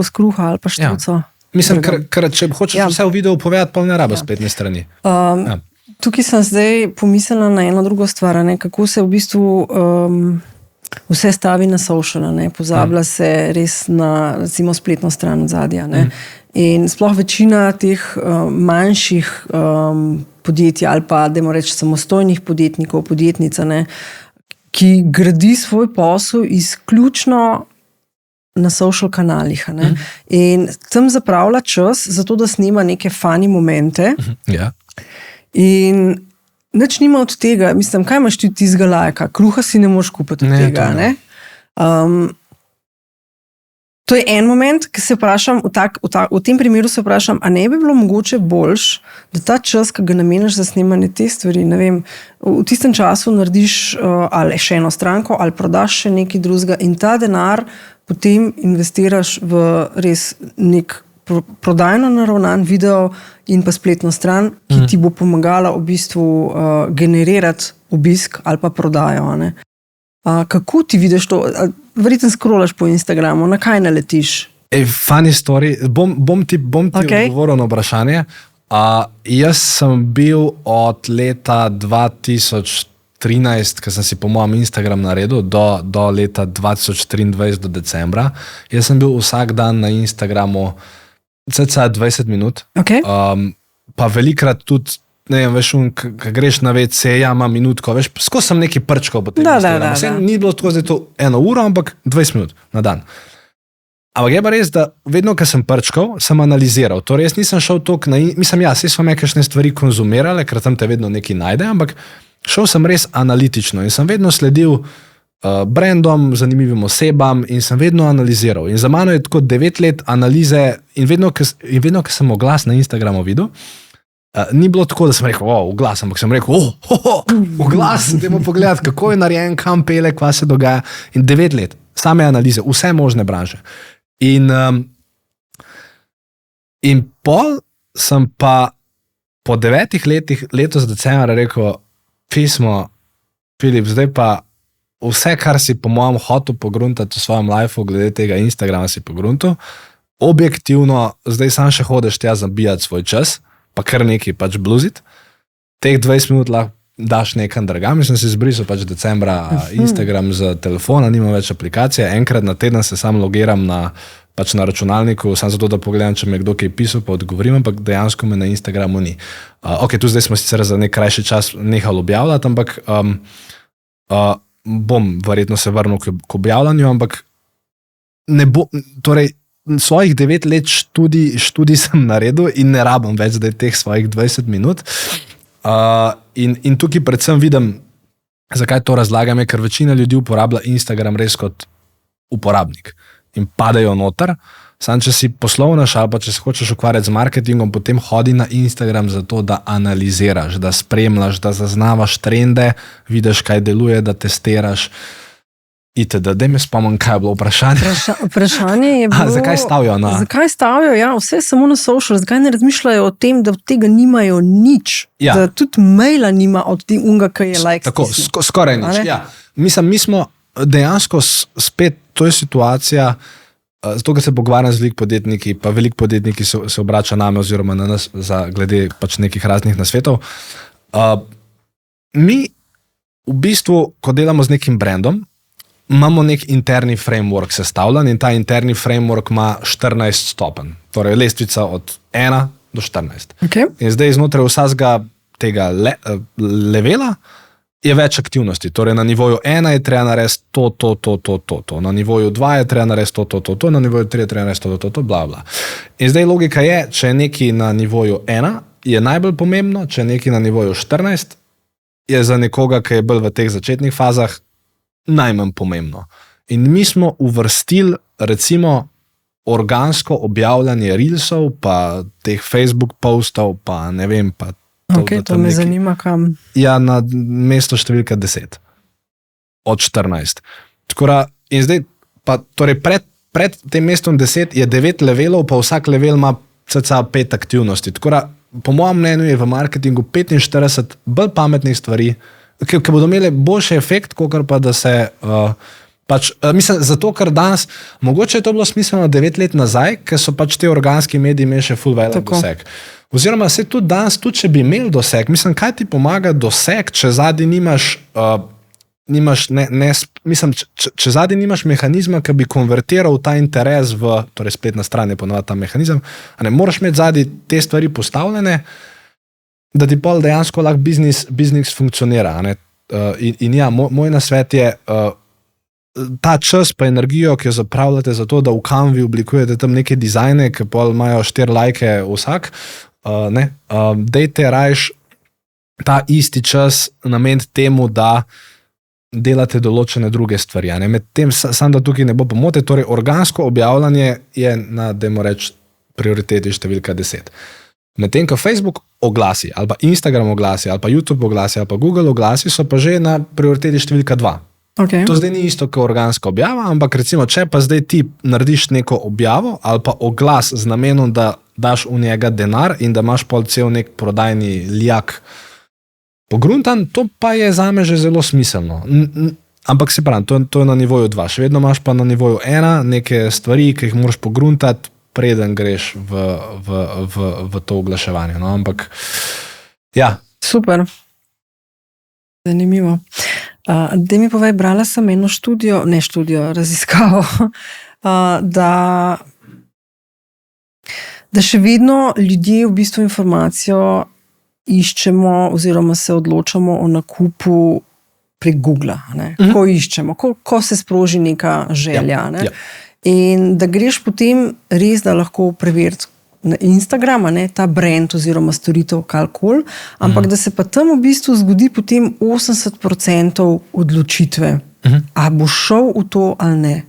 skruha ali pa štruco. Mislim, ker če hočeš vse v videu povedati, pa ne rabo spletne strani. Tukaj sem zdaj pomislila na eno drugo stvar, kako se v bistvu vse stavi na social, pozablja se res na, recimo, spletno stran od zadja. In sploh večina teh manjših podjetij ali pa, dajmo reči, samostojnih podjetnikov, podjetnica, ki gradi svoj posel izključno na social kanalih. In tam zapravlja čas za to, da snima neke funny momente. In nič nima od tega. Mislim, kaj imaš ti tizga lajka? Kruha si ne moreš kupiti od tega. To je en moment, ki se vprašam, v tem primeru se vprašam, a ne bi bilo mogoče boljš, da ta čas, ki ga nameniš za snemanje te stvari, ne vem, v tistem času narediš ali še eno stranko, ali prodaš še nekaj drugega in ta denar potem investiraš v res nek prodajno naravnan video in pa spletno stran, ki ti bo pomagala v bistvu generirati obisk ali pa prodajo. Kako ti vidiš to? Verjetno scrollaš po Instagramu, na kaj naletiš? Funny story. Bom ti odgovoril na vprašanje. Jaz sem bil od leta 2013, ko sem si po mojem Instagram naredil, do leta 2023 do decembra. Jaz sem bil vsak dan na Instagramu cca 20 minut. Pa velikrat tudi, ne vem, veš, ko greš na WC, ima minutko, veš, skozi sem nekaj prčkal po tem Instagramu. Ni bilo tako zdaj to 1 uro, ampak 20 minut na dan. Ampak je pa res, da vedno, ko sem prčkal, sem analiziral. Torej, jaz nisem šel toliko mislim, saj so me kakšne stvari konzumirale, ker tam te vedno nekaj najde, ampak šel sem res analitično in sem vedno sledil brandom, zanimivim osebam in sem vedno analiziral. In za mano je tako 9 let analize in vedno, ko sem oglas na Instagramu videl, ni bilo tako, da sem rekel, oglas, ampak sem rekel, oglas, dajmo pogledati, kako je narejen, kam pele, kva se dogaja. In 9 let, same analize, vse možne branže. In pol sem pa po 9 letih, letos decembra rekel, pismo, Filip, zdaj pa vse, kar si po mojem hotel pogruntati v svojem lifeu, glede tega Instagrama si pogruntal, objektivno, zdaj sam še hodeš tja zabijati svoj čas, pa kar nekaj pač bluzit. Teh 20 minut lahko daš nekam drugam. Mislim, si zbrisal pač decembra Instagram z telefona, nima več aplikacije. Enkrat na teden se sam logiram na računalniku, samo zato, da pogledam, če me kdo kaj pisal, pa odgovorim, ampak dejansko me na Instagramu ni. Tu zdaj smo sicer za nek krajši čas nehali objavljati, ampak bom verjetno se vrnil k objavljanju, ampak ne bo, torej, svojih 9 let študij sem naredil in ne rabim več zdaj teh svojih 20 minut. In tukaj predvsem vidim, zakaj to razlagam, ker večina ljudi uporablja Instagram res kot uporabnik in padajo noter. Sam, če si poslovnež ali pa če se hočeš ukvarjati z marketingom, potem hodi na Instagram zato, da analiziraš, da spremljaš, da zaznavaš trende, vidiš, kaj deluje, da testiraš. Itd. Daj me spomnim, kaj je bilo vprašanje. Vprašanje je bilo... Zakaj stavijo na... Zakaj stavijo, vse samo na social, zakaj ne razmišljajo o tem, da od tega nimajo nič, da tudi maila nima od tega, kaj je like. Tako, skoraj nič, Mislim, mi smo dejansko spet, to je situacija, zato, ker se pogovarjam z veliko podjetniki, pa veliko podjetniki se obrača name oziroma na nas glede pač nekih raznih nasvetov. Mi v bistvu, ko delamo z nekim brandom, imamo nek interni framework sestavljen in ta interni framework ima 14 stopenj. Torej, lestvica od 1 do 14. In zdaj znotraj vsega tega levela je več aktivnosti. Torej, na nivoju 1 je treba narediti to. Na nivoju 2 je treba narediti to. Na nivoju 3 je treba narediti to, bla, bla. In zdaj logika je, če je nekaj na nivoju 1, je najbolj pomembno, če je nekaj na nivoju 14, je za nekoga, ki je bolj v teh začetnih fazah, najmanj pomembno. In mi smo uvrstili, recimo, organsko objavljanje reelsov, pa teh Facebook postov, pa ne vem, pa to me zanima, kam. Ja, na mesto številka 10 od 14. In zdaj, pa torej pred tem mestom 10 je 9 levelov, pa vsak level ima cca 5 aktivnosti. Po mojem mnenju je v marketingu 45 bolj pametnih stvari, ki bodo imeli boljši efekt, kot pa da se... mislim, zato, ker danes, mogoče je to bilo smiselno 9 let nazaj, ker so te organski mediji imeli še full velik doseg. Oziroma, se tudi danes, tudi če bi imel doseg, mislim, kaj ti pomaga doseg, če zadnji če zadnji nimaš mehanizma, ki bi konvertiral ta interes v, torej spletna stran je ponovno ta mehanizem, moraš imeti zadnji te stvari postavljene, da ti pol dejansko lahko biznis funkcionira. In ja, moj nasvet je, ta čas pa energijo, ki jo zapravljate za to, da v Canvi oblikujete tam neke dizajne, ki pol imajo 4 lajke vsak, dejte rajš ta isti čas nameniti temu, da delate določene druge stvari. Med tem, sam da tukaj ne bo pomote, torej organsko objavljanje je na, dajmo reči, prioriteti številka 10. Medtem, ko Facebook oglasi, ali pa Instagram oglasi, ali pa YouTube oglasi, ali pa Google oglasi, so pa že na prioriteti številka 2. Okay. To zdaj ni isto, kot organska objava, ampak recimo, če pa zdaj ti narediš neko objavo ali pa oglas z namenom, da daš v njega denar in da imaš pol cel nek prodajni lijak pogruntan, to pa je zame že zelo smiselno. Ampak se pravi, to je na nivoju 2. Še vedno imaš pa na nivoju 1 neke stvari, ki jih moraš pogruntati, preden greš v to oglaševanje. No? Ampak, ja. Super. Zanimivo. Da mi povej, brala sem eno raziskavo, da še vedno ljudje v bistvu informacijo iščemo oziroma se odločamo o nakupu prek Google. Ko iščemo, ko se sproži neka želja. Ja. In da greš potem res, da lahko preveriti na Instagrama, ta brand oziroma storitev kalkol, ampak da se pa tam v bistvu zgodi potem 80% odločitve, a bo šel v to ali ne.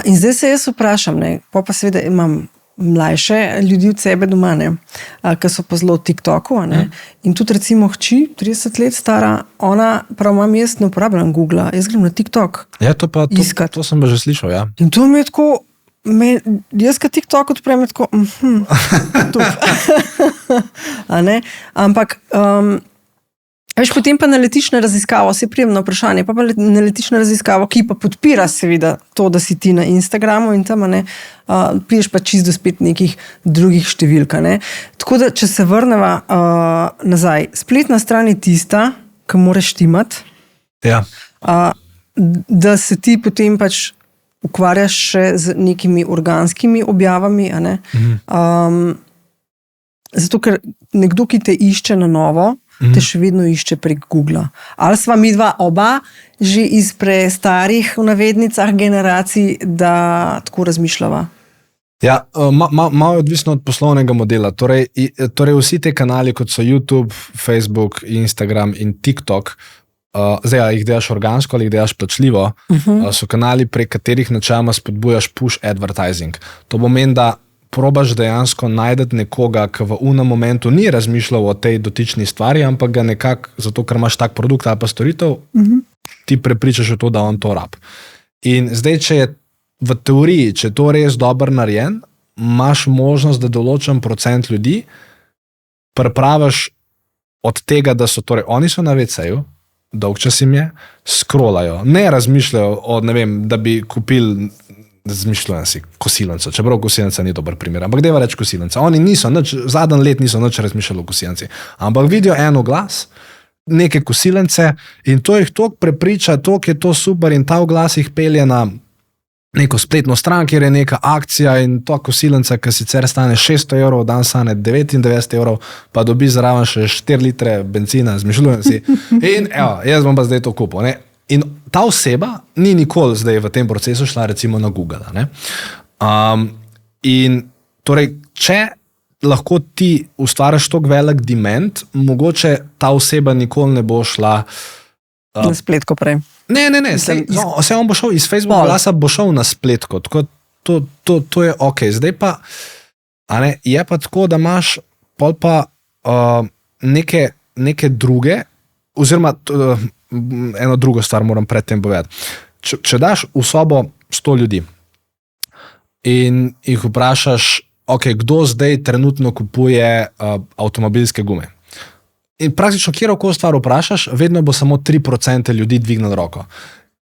In zdaj se jaz vprašam, pa seveda imam mlajše ljudi od sebe doma, ki so pa zelo v TikToku, in tudi recimo hči, 30 let stara, ona prav imam, jaz ne uporabljam Google, jaz grem na TikTok. Ja, to sem pa že slišal, ja. In to mi je tako, jaz ka TikTok odprem, je tako, ampak veš, potem pa naletiš na raziskavo, se prijem na vprašanje, pa naletiš na raziskavo, ki pa podpira seveda to, da si ti na Instagramu in tam, priješ pa čisto spet nekih drugih številk. Tako da, če se vrneva nazaj, spletna stran je tista, ki moraš štimati, ja. Da se ti potem pač ukvarjaš še z nekimi organskimi objavami, zato ker nekdo, ki te išče na novo, te še vedno išče prek Google. Ali sva mi dva oba že iz prestarih v navednicah generacij, da tako razmišljava? Ja, malo je odvisno od poslovnega modela. Torej vsi te kanali, kot so YouTube, Facebook, Instagram in TikTok, zdaj, ali jih delaš organsko ali jih delaš plačljivo, so kanali, prek katerih načeloma spodbujaš push advertising. To pomeni, da probaš dejansko najdeti nekoga, ki v unem momentu ni razmišljal o tej dotični stvari, ampak ga nekako, zato ker imaš tak produkt ali pa storitev, ti prepričaš v to, da on to rab. In zdaj, če je v teoriji, če je to res dobro narejen, imaš možnost, da določen procent ljudi pripraviš od tega, da so, torej oni so na WC-ju, dolg čas jim je, scrollajo, ne razmišljajo o, ne vem, da bi kupili, zmišljujem si, kosilnico, čeprav kosilnica ni dober primer, ampak deva reči kosilnica. Oni niso, zadnji let niso nič razmišljali o kosilnici, ampak vidijo en oglas, neke kosilnice in to jih toliko prepriča, toliko je to super in ta oglas jih pelje na neko spletno stran, kjer je neka akcija in to kosilnica, ki sicer stane 600 €, dan stane 99 €, pa dobi zraven še 4 litre benzina, zmišljujem si. In evo, jaz bom pa zdaj to kupil. In ta oseba ni nikoli zdaj v tem procesu šla recimo na Google. In torej, če lahko ti ustvariš toliko velik demand, mogoče ta oseba nikoli ne bo šla na spletko prej. Ne. Se on bo šel iz Facebook glasa, bo šel na spletko. Tako to je ok. Zdaj pa, je pa tako, da imaš pol pa neke druge, oziroma eno drugo stvar moram predtem povedati. Če daš v sobo 100 ljudi in jih vprašaš, ok, kdo zdaj trenutno kupuje avtomobilske gume. In praktično kjerkoli stvar vprašaš, vedno bo samo 3% ljudi dvignilo roko.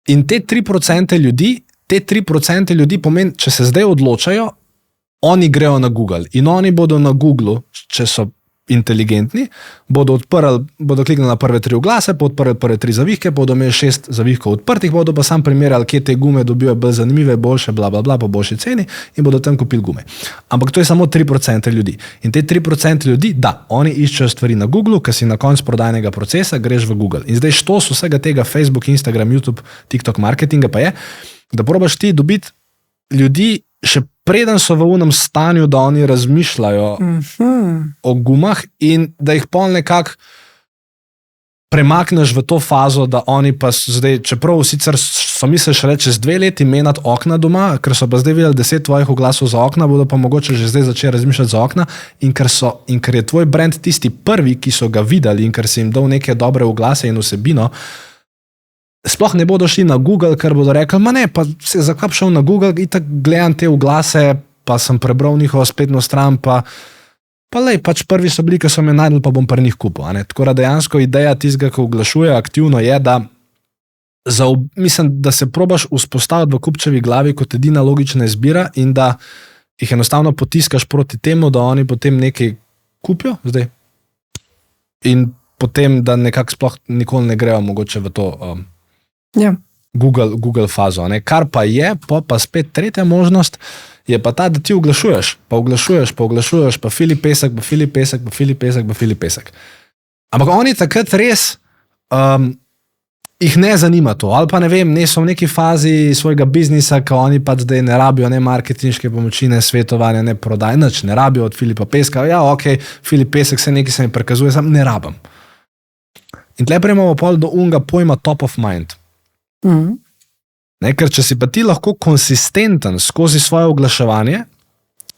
In te 3% ljudi pomeni, če se zdaj odločajo, oni grejo na Google. In oni bodo na Googlu, če so inteligentni, bodo kliknili na prve 3 oglase, odprli prve 3 zavihke, bodo imeli 6 zavihkov odprtih, bodo pa sam primerjali, kje te gume dobijo bolj zanimive, boljše, bla, bla, bla, po boljši ceni in bodo tam kupili gume. Ampak to je samo 3% ljudi. In te 3% ljudi, da, oni iščejo stvari na Googlu, ker si na koncu prodajnega procesa greš v Google. In zdaj štos vsega tega Facebook, Instagram, YouTube, TikTok marketinga pa je, da probaš ti dobiti ljudi, še preden so v unem stanju, da oni razmišljajo o gumah in da jih pol nekako premakneš v to fazo, da oni pa zdaj, čeprav sicer so mislili šele čez 2 leti menjati okna doma, ker so pa zdaj videli 10 tvojih oglasov za okna, bodo pa mogoče že zdaj začeli razmišljati za okna in ker je tvoj brand tisti prvi, ki so ga videli in ker si jim dal neke dobre oglase in vsebino, sploh ne bodo šli na Google, ker bodo rekli, pa se zakaj šel na Google, itak gledam te oglase, pa sem prebral njihovo spletno stran, pa pač prvi so bili, ki so me najdel, pa bom pri njih kupil. Tako da dejansko ideja tistega, ki oglašuje aktivno, je, da mislim, da se probaš vzpostaviti v kupčevi glavi kot edina logična izbira in da jih enostavno potiskaš proti temu, da oni potem nekaj kupijo zdaj. In potem, da nekako sploh nikoli ne grejo mogoče v to Google fazo. Kar pa je, pa spet tretja možnost, je pa ta, da ti oglašuješ, pa Filip Pesek. Ampak oni takrat res jih ne zanima to, ali pa ne vem, ne so v neki fazi svojega biznisa, ko oni pa zdaj ne rabijo ne marketinške pomoči, ne svetovanja, ne prodaje, nič ne rabijo od Filipa Peska. Ja, ok, Filip Pesek se nekaj se mi prikazuje, sam ne rabim. In tle prejmemo pol do unga pojma top of mind. Ker če si pa ti lahko konsistenten skozi svoje oglaševanje,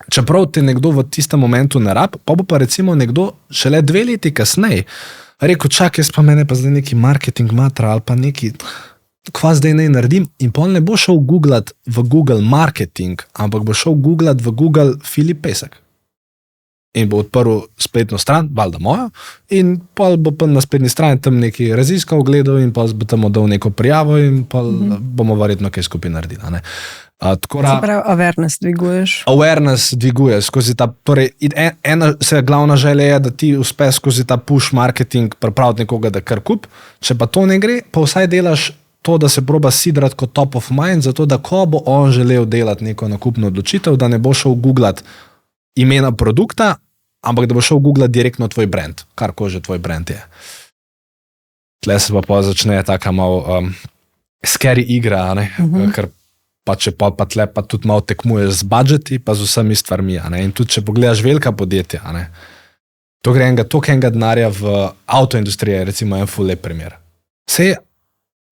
čeprav te nekdo v tistem momentu ne rab, pa bo pa recimo nekdo šele 2 leti kasneje rekel, čak, jaz pa mene pa zdaj neki marketing matra ali pa neki, kva zdaj naj naredim, in pol ne bo šel googlat v Google marketing, ampak bo šel googlat v Google Filip Pesek. In bo odprl spletno stran, valjda mojo, in pol bo pa na spletni strani tam neki raziskav gledal in pol bo tam dal neko prijavo in pol bomo verjetno kaj skupaj naredili. Se pravi, awareness dviguješ. Awareness dviguješ skozi ta, torej glavna želja je, da ti uspe skozi ta push marketing pripraviti nekoga, da kar kup, če pa to ne gre, pa vsaj delaš to, da se proba sidrati kot top of mind, zato da ko bo on želel delati neko nakupno odločitev, da ne bo šel googlat imena produkta, ampak da bo šel googlat direktno tvoj brand, karko že tvoj brand je. Tle se pa začne taka malo scary igra, ker pa če pa tle pa tudi malo tekmuješ z budžeti, pa z vsemi stvarmi. In tudi če pogledaš velika podjetja, to gre enega denarja v avtoindustriji, recimo en ful lep primer. Sej,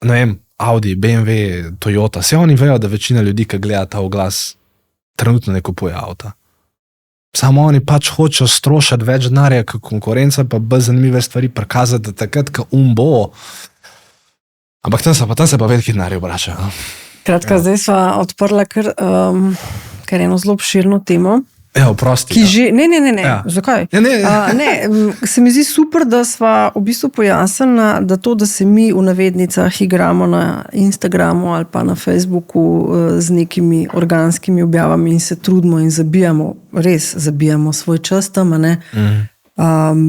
ne vem, Audi, BMW, Toyota, vse oni vejo, da večina ljudi, ki gleda ta oglas, trenutno ne kupuje avta. Samo oni pač hočejo strošati več denarja, kot konkurenca, pa bolj zanimive stvari prikazati, da takrat, ko bo. Ampak tam se pa veliki denarji obračajo. Kratka, zdaj sva odprla kar eno zelo obširno temo. Oprosti. Ne. Ja. Zakaj? Se mi zdi super, da sva v bistvu pojasnila, da to, da se mi v navednicah igramo na Instagramu ali pa na Facebooku z nekimi organskimi objavami in se trudimo in res zabijamo svoj čas tam,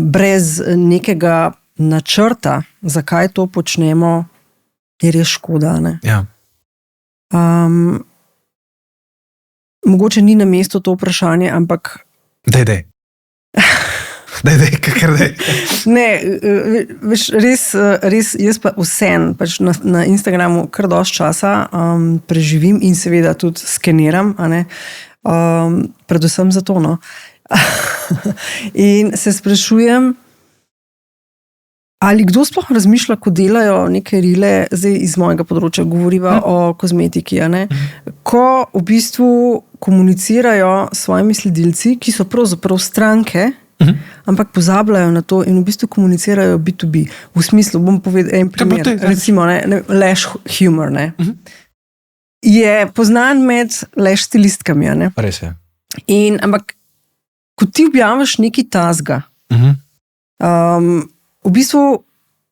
brez nekega načrta, zakaj to počnemo, je res škoda. Ja. Mogoče ni na mestu to vprašanje, ampak... Dej, kakor dej. Ne, res, jaz pa vsem, pač na Instagramu kar dosti časa preživim in seveda tudi skeniram, predvsem za to, In se sprašujem, ali kdo sploh razmišlja, ko delajo neke rile, zdaj iz mojega področja govoriva o kozmetiki, ko v bistvu komunicirajo s svojimi sledilci, ki so pravzaprav stranke, ampak pozabljajo na to in v bistvu komunicirajo B2B. V smislu, bom povedal en primer, recimo lash humor. Je poznan med lash stilistkami. Res je. Ampak, ko ti objaviš nekaj tazga, v bistvu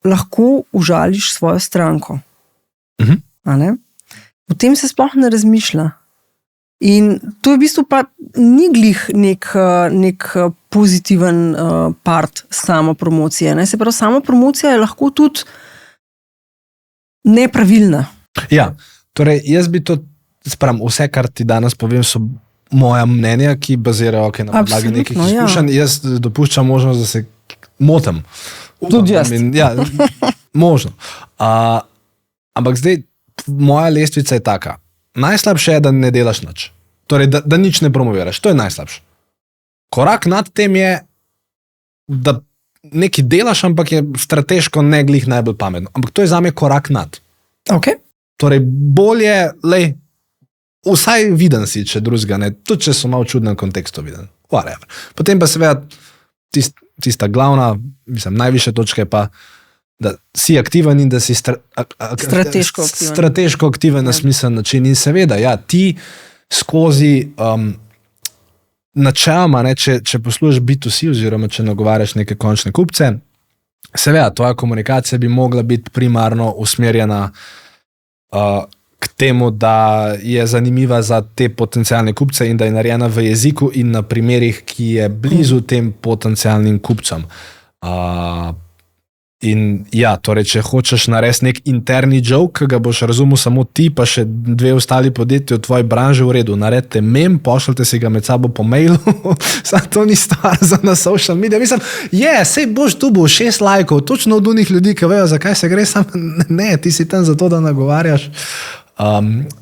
lahko užališ svojo stranko. Potem se sploh ne razmišlja. In to je v bistvu pa ni glih nek pozitiven part samopromocije. Se pravi, samopromocija je lahko tudi nepravilna. Ja, torej jaz bi to, spravim, vse, kar ti danes povem, so moja mnenja, ki bazirajo na podlagi nekih izkušenj. Jaz dopuščam možnost, da se motim. Tudi jaz. Ja, možno. Ampak zdaj, moja lestvica je taka. Najslabše je, da ne delaš nič. Torej, da nič ne promoviraš. To je najslabše. Korak nad tem je, da nekaj delaš, ampak je strateško ne glih najbolj pametno. Ampak to je zame korak nad. Okay. Torej, bolje, vsaj viden si, če drugega ne. Tudi, če so malo v čudnem kontekstu viden. Whatever. Potem pa seveda tista glavna, najvišja točka je pa, da si aktiven in da si strateško aktiven na smiseln način. In seveda, ja, ti skozi načeloma, če poslušaš B2C oziroma če nagovarjaš neke končne kupce, seveda, tvoja komunikacija bi mogla biti primarno usmerjena k temu, da je zanimiva za te potencialne kupce in da je narejena v jeziku in na primerih, ki je blizu tem potencialnim kupcem. In ja, torej, če hočeš narediti nek interni joke, ki ga boš razumel samo ti, pa še dve ostali podjetji v tvoji branži, v redu, naredite mem, pošljite si ga med sabo po mailu, samo to ni stvar za na social media. Mislim, sej boš tu bo 6 lajkov, točno od unih ljudi, ki vejo, zakaj se gre, samo ne, ti si tam zato, da nagovarjaš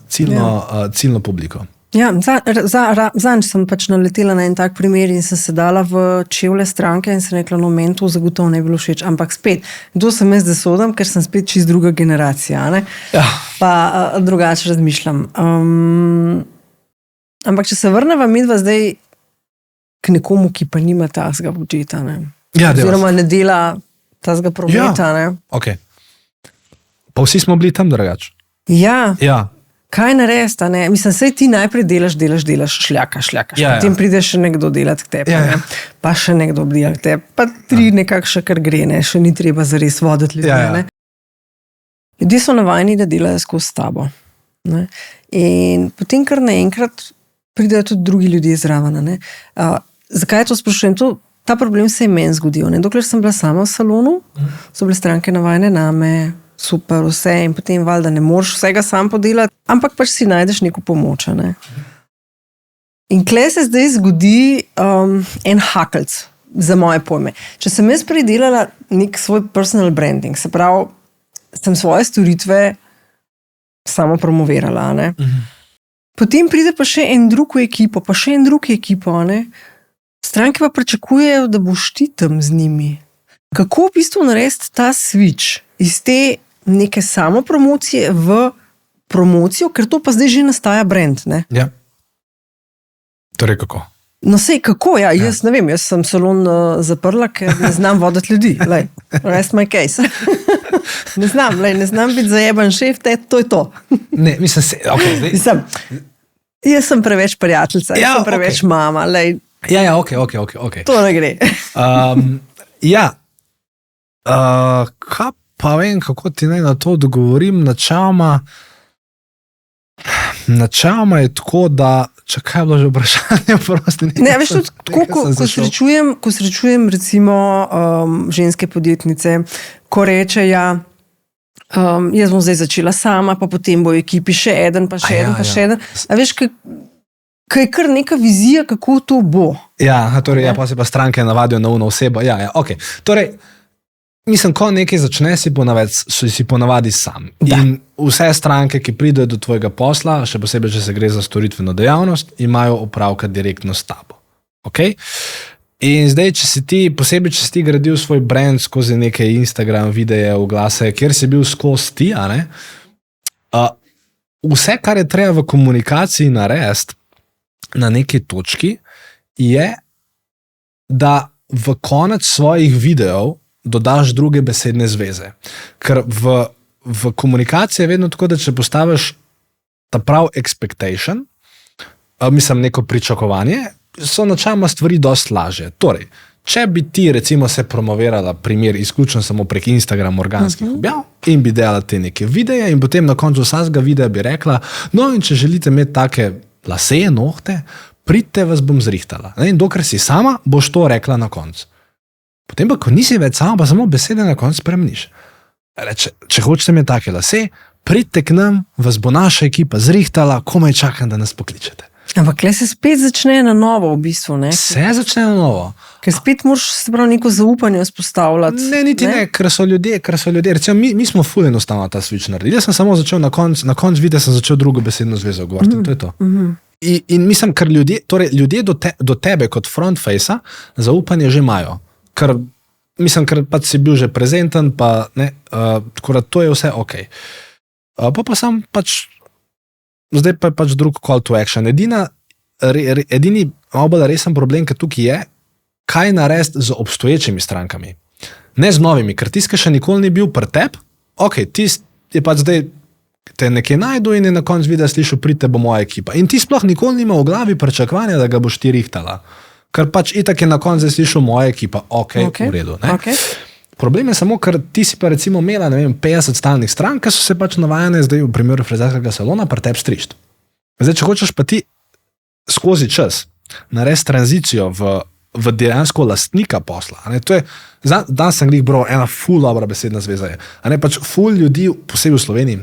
ciljno publiko. Ja, zanj sem pač naletela na en tak primer in sem se dala v čevlje stranke in sem rekla, no, meni to zagotovo ne bilo všeč, ampak spet, kdo sem jaz, da sodim, ker sem spet čist druga generacija, ne? Ja. Pa drugače razmišljam. Ampak če se vrneva midva zdaj k nekomu, ki pa nima tazga budžeta, ne? Ja, oziroma ne dela tazga prometa, ne? Ok. Pa vsi smo bili tam drugače. Ja. Kaj narediti, ne? Mislim, sej ti najprej delaš, šljakaš. Potem pride še nekdo delati k tebi, pa še nekdo delati k tebi, pa 3 nekako še kar gre, ne? Še ni treba zares voditi ljudi. Ne? Ljudje so navajeni, da delajo skozi tabo. Ne? In potem kar naenkrat pridejo tudi drugi ljudje zraven. Zakaj to sprašujem? Ta problem se je meni zgodil. Ne? Dokler sem bila sama v salonu, so bile stranke navajene name, super, vse, in potem valjda ne moreš vsega sam podelati, ampak pač si najdeš neko pomoč. Ne? In kle se zdaj zgodi en hakelc za moje pojme. Če sem jaz predelala nek svoj personal branding, se pravi, sem svoje storitve samo promovirala, ne? Potem pride pa še en drug ekipo, pa še en drug ekipo, ne? Stranke pa pričakujejo, da boš ti tam z njimi. Kako v bistvu narediti ta switch iz te neke samopromocije v promocijo, ker to pa zdaj že nastaja brand, ne? Ja. Torej kako? No sej, kako? Ja, jaz ne vem, jaz sem salon zaprla, ker ne znam voditi ljudi. Lej, rest my case. Ne znam biti zajeban šef, to je to. Ne, mislim, okay, zdaj. Jaz sem preveč prijateljica, jaz sem preveč mama, lej. Ja, ok. To ne gre. Ja. Kaj pa vem, kako ti naj na to odgovorim? Načeloma je tako, da čakaj je bilo že vprašanje, prosti. Ne, veš, tako, ko srečujem recimo ženske podjetnice, ko reče, jaz bom zdaj začela sama, pa potem bo v ekipi še eden, pa še eden. A veš, kaj je kar neka vizija, kako to bo. Ja, torej, pa se pa stranke navadijo na uno osebo. Ja, ok. Torej, mislim, ko nekaj začne, si ponavadi sam. Da. In vse stranke, ki pridejo do tvojega posla, še posebej, če se gre za storitveno dejavnost, imajo opravka direktno s tabo. Ok? In zdaj, posebej, če si ti gradil svoj brand skozi neke Instagram videe, oglase, kjer si bil skozi ti, vse, kar je treba v komunikaciji narediti, na neki točki, je, da v konec svojih videov dodaš druge besedne zveze. Ker v komunikaciji je vedno tako, da če postaviš ta prav expectation, mislim neko pričakovanje, so načeloma stvari dosti lažje. Torej, če bi ti recimo se promovirala primer izključno samo prek Instagram organskih objav in bi delala te neke videe in potem na koncu vsakega videa bi rekla, no in če želite imeti take lase, nohte, pridite, vas bom zrihtala. In dokler si sama, boš to rekla na koncu. Potem pa, ko nisi več sama, pa samo besede na koncu spremeniš. Reče, če hočete imeti take lase, pridite k nam, vas bo naša ekipa zrihtala, komaj čakam, da nas pokličete. Ampak le se spet začne na novo v bistvu, ne? Vse začne na novo. Ker spet moraš se prav neko zaupanje vzpostavljati. Ne, niti ne, ker so ljudje. Recimo, mi smo ful enostavno ta switch naredili. Jaz sem samo začel na konc videa sem začel drugo besedno zvezo govoriti. To je to. In mislim, ker ljudje do tebe kot frontface zaupanje že imajo. Ker pač si bil že prezenten, pa ne, tako da to je vse ok. Pa sam pač zdaj pa je pač drug call to action. Edini malo bolj resen problem, ki tukaj je, kaj narediti z obstoječimi strankami. Ne z novimi, ker tiskaj še nikoli ni bil pri tebi, ok, tist je pač zdaj te nekje najdu in je na koncu videa slišal, pridite, bo moja ekipa. In ti sploh nikoli nima v glavi pričakovanja, da ga boš ti rihtala. Ker pač itak je na koncu slišal moja ekipa, ok, v redu. Ne? Okay. Problem je samo, ker ti si pa recimo imela, ne vem, 50 stalnih strank, ki so se pač navajene zdaj v primeru frizerskega salona pri tebi strišt. Zdaj, če hočeš pa ti skozi čas narediti tranzicijo v dejansko lastnika posla, ne, to je, danes sem glih bral, ena ful dobra besedna zveza je, a ne pač ful ljudi, posebej v Sloveniji,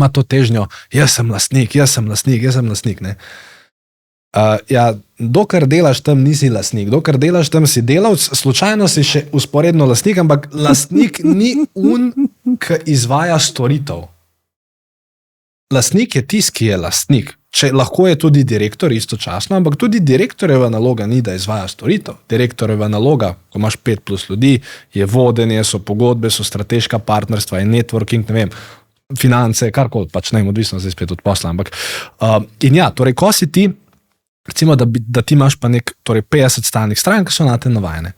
ima to težnjo, jaz sem lastnik, ne. Ja, dokler delaš tam, nisi lastnik. Dokler delaš tam, si delavc, slučajno si še usporedno lastnik, ampak lastnik ni ki izvaja storitev. Lastnik je tisti, ki je lastnik. Lahko je tudi direktor istočasno, ampak tudi direktorjeva naloga ni, da izvaja storitev. Direktorjeva naloga, ko imaš 5+ ljudi, je vodenje, so pogodbe, so strateška partnerstva, je networking, ne vem, finance, karkoli, pač ne, odvisno zdaj spet od posla. Ampak, in ja, torej, ko si ti recimo, da ti imaš pa torej 50 stalnih strank, ki so na te navajene.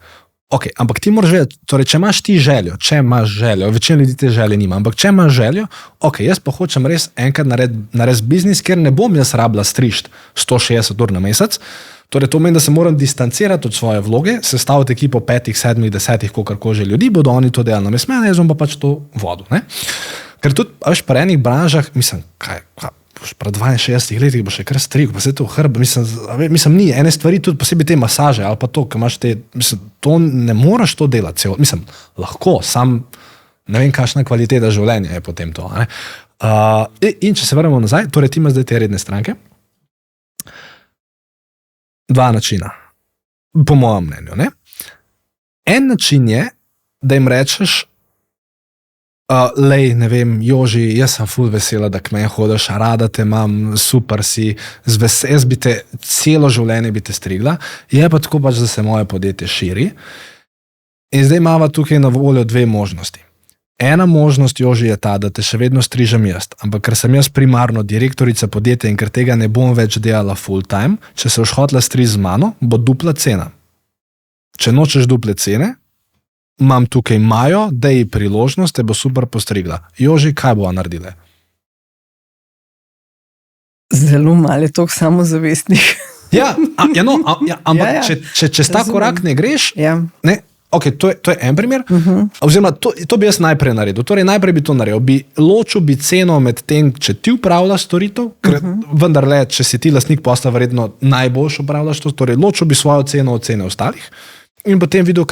Ok, ampak ti moraš vedeti, torej, če imaš željo, večina ljudi te želje nima, ampak če imaš željo, ok, jaz pa hočem res enkrat narediti biznis, ker ne bom jaz rabila strišt 160 ur na mesec, torej to pomeni, da se moram distancirati od svoje vloge, sestaviti ekipo 5, 7, 10, koliko že ljudi, bodo oni to delali namesto mene, jaz bom pa pač to vodil. Ne? Ker tudi, veš, pri enih branžah, mislim, kaj pred 62 letih bo še kar strigel, pa se to hrb, mislim, ni ene stvari, tudi posebej te masaže, ali pa to, ki imaš te, mislim, to ne moraš to delati, mislim, lahko, sam ne vem, kakšna kvaliteta življenja je potem to. Ne? In če se vrnemo nazaj, torej ti imaš zdaj te redne stranke, dva načina, po mojem mnenju. Ne? En način je, da jim rečeš, lej, ne vem, Joži, jaz sem ful vesela, da k meni hodiš, rada te imam, super si, jaz bi te celo življenje bi te strigla, je pa tako pač, da se moje podjetje širi. In zdaj imava tukaj na voljo dve možnosti. Ena možnost, Joži, je ta, da te še vedno strižem jaz, ampak ker sem jaz primarno direktorica podjetja in ker tega ne bom več delala full time, če se boš hotela striž z mano, bo dupla cena. Če nočeš duple cene, imam tukaj Majo, da ji priložnost, te bo super postrigla. Joži, kaj bova naredile? Zelo malo je toliko samozavestnih. Ampak če ta korak ne greš, ne, ok, to je en primer, oziroma to bi jaz najprej naredil. Torej, najprej bi to naredil. Ločil bi ceno med tem, če ti upravljaš storitev, ker vendarle, če si ti lastnik posla, verjetno najboljš upravljaš to, torej ločil bi svojo ceno od cene ostalih, in potem videl,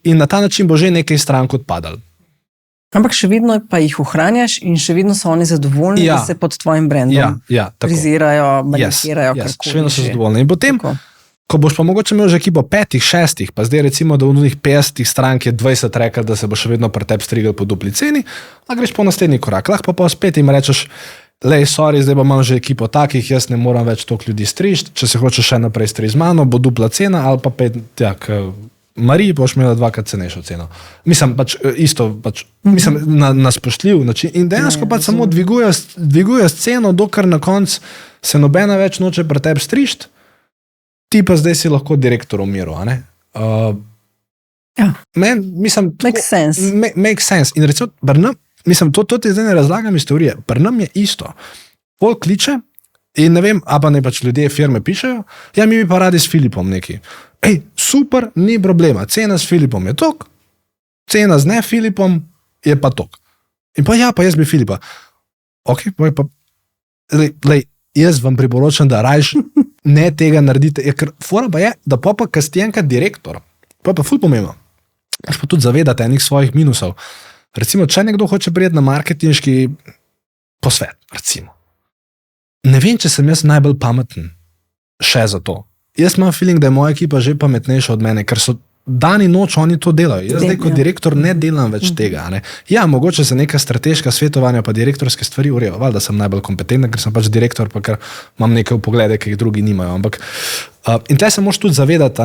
in na ta način bo že nekaj strank odpadal. Ampak še vedno pa jih ohranjaš in še vedno so oni zadovoljni, da se pod tvojim brandom frizirajo, manikirajo, karkoli. Še vedno so zadovoljni. In potem, ko boš pa mogoče imel že ekipo 5, 6, pa zdaj recimo, da v njih 50 strank je 20 rekel, da se bo še vedno pri tebi strigel po dupli ceni, a greš po naslednji korak. Lahko pa spet jim rečeš, lej, sorry, zdaj pa imam že ekipo takih, jaz ne moram več toliko ljudi strižiti, če se hočeš še naprej striž z mano, bo dupla cena, ali pa 5, Mariji boš imela 2-krat cenejšo ceno. Mislim, pač isto, mislim, na spoštljiv način. In dejansko pač samo dvigujejo ceno, dokler na koncu se nobena več noče pri tebi strižiti, ti pa zdaj si lahko direktor v miru. Mislim, Makes sense. Make sense. In recimo, mislim, to ti zdaj ne razlagam iz teorije, pri nam je isto. Pol kliče in ne vem, a pa ne pač ljudje firme pišejo, ja, mi bi pa radi s Filipom neki. Ej, super, ni problema, cena s Filipom je tok, cena z ne Filipom je pa tok. In pa ja, pa jaz bi Filipa. Ok, pa jaz vam priporočam, da rajš ne tega naredite, ker fora pa je, da pa kastijenka direktor, pa ful pomembno. Moš pa tudi zavedati enih svojih minusov. Recimo, če nekdo hoče prijeti na marketinški posvet, recimo. Ne vem, če sem jaz najbolj pameten še za to. Jaz imam feeling, da je moja ekipa že pametnejša od mene, ker so dan in noč oni to delajo. Jaz zdaj kot direktor ne delam več tega. Ne? Ja, mogoče za neka strateška svetovanja pa direktorske stvari urejo. Valjda sem najbolj kompetenten, ker sem pač direktor, pa ker imam neke poglede, ki jih drugi nimajo. Ampak, in tle se moraš tudi zavedati,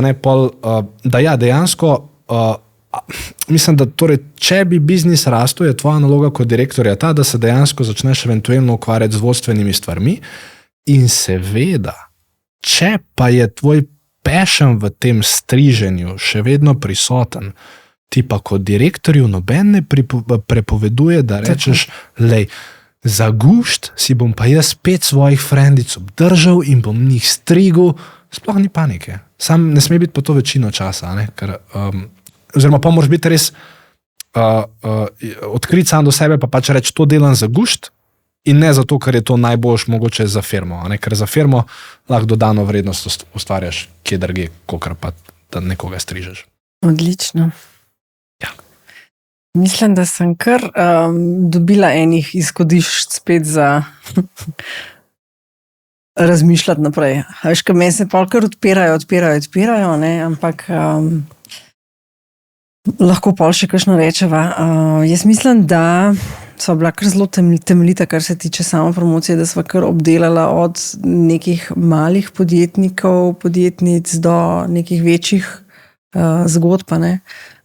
da ja, dejansko mislim, da torej, če bi biznis rastel, je tvoja naloga kot direktorja ta, da se dejansko začneš eventualno ukvarjati z vodstvenimi stvarmi in seveda, če pa je tvoj passion v tem striženju še vedno prisoten, ti pa kot direktorju noben ne prepoveduje, da rečeš, lej, za gušt si bom pa jaz 5 svojih frendic obdržal in bom njih strigel, sploh ni panike. Sam ne sme biti pa to večino časa, ne? Ker oziroma pa moraš biti res odkrit sam do sebe, pa pač reči, to delam za gušt in ne zato, ker je to najboljš mogoče za firmo. Ker za firmo lahko dodano vrednost ustvarjaš kje drugje, kokor pa da nekoga strižeš. Odlično. Ja. Mislim, da sem kar dobila enih izhodišč spet za razmišljati naprej. Veš, kaj meni se pa kar odpirajo, ne? Ampak lahko pol še kakšno rečeva. Jaz mislim, da sva bila kar zelo temeljita, kar se tiče samopromocije, da sva kar obdelala od nekih malih podjetnikov, podjetnic do nekih večjih zgodb, ne?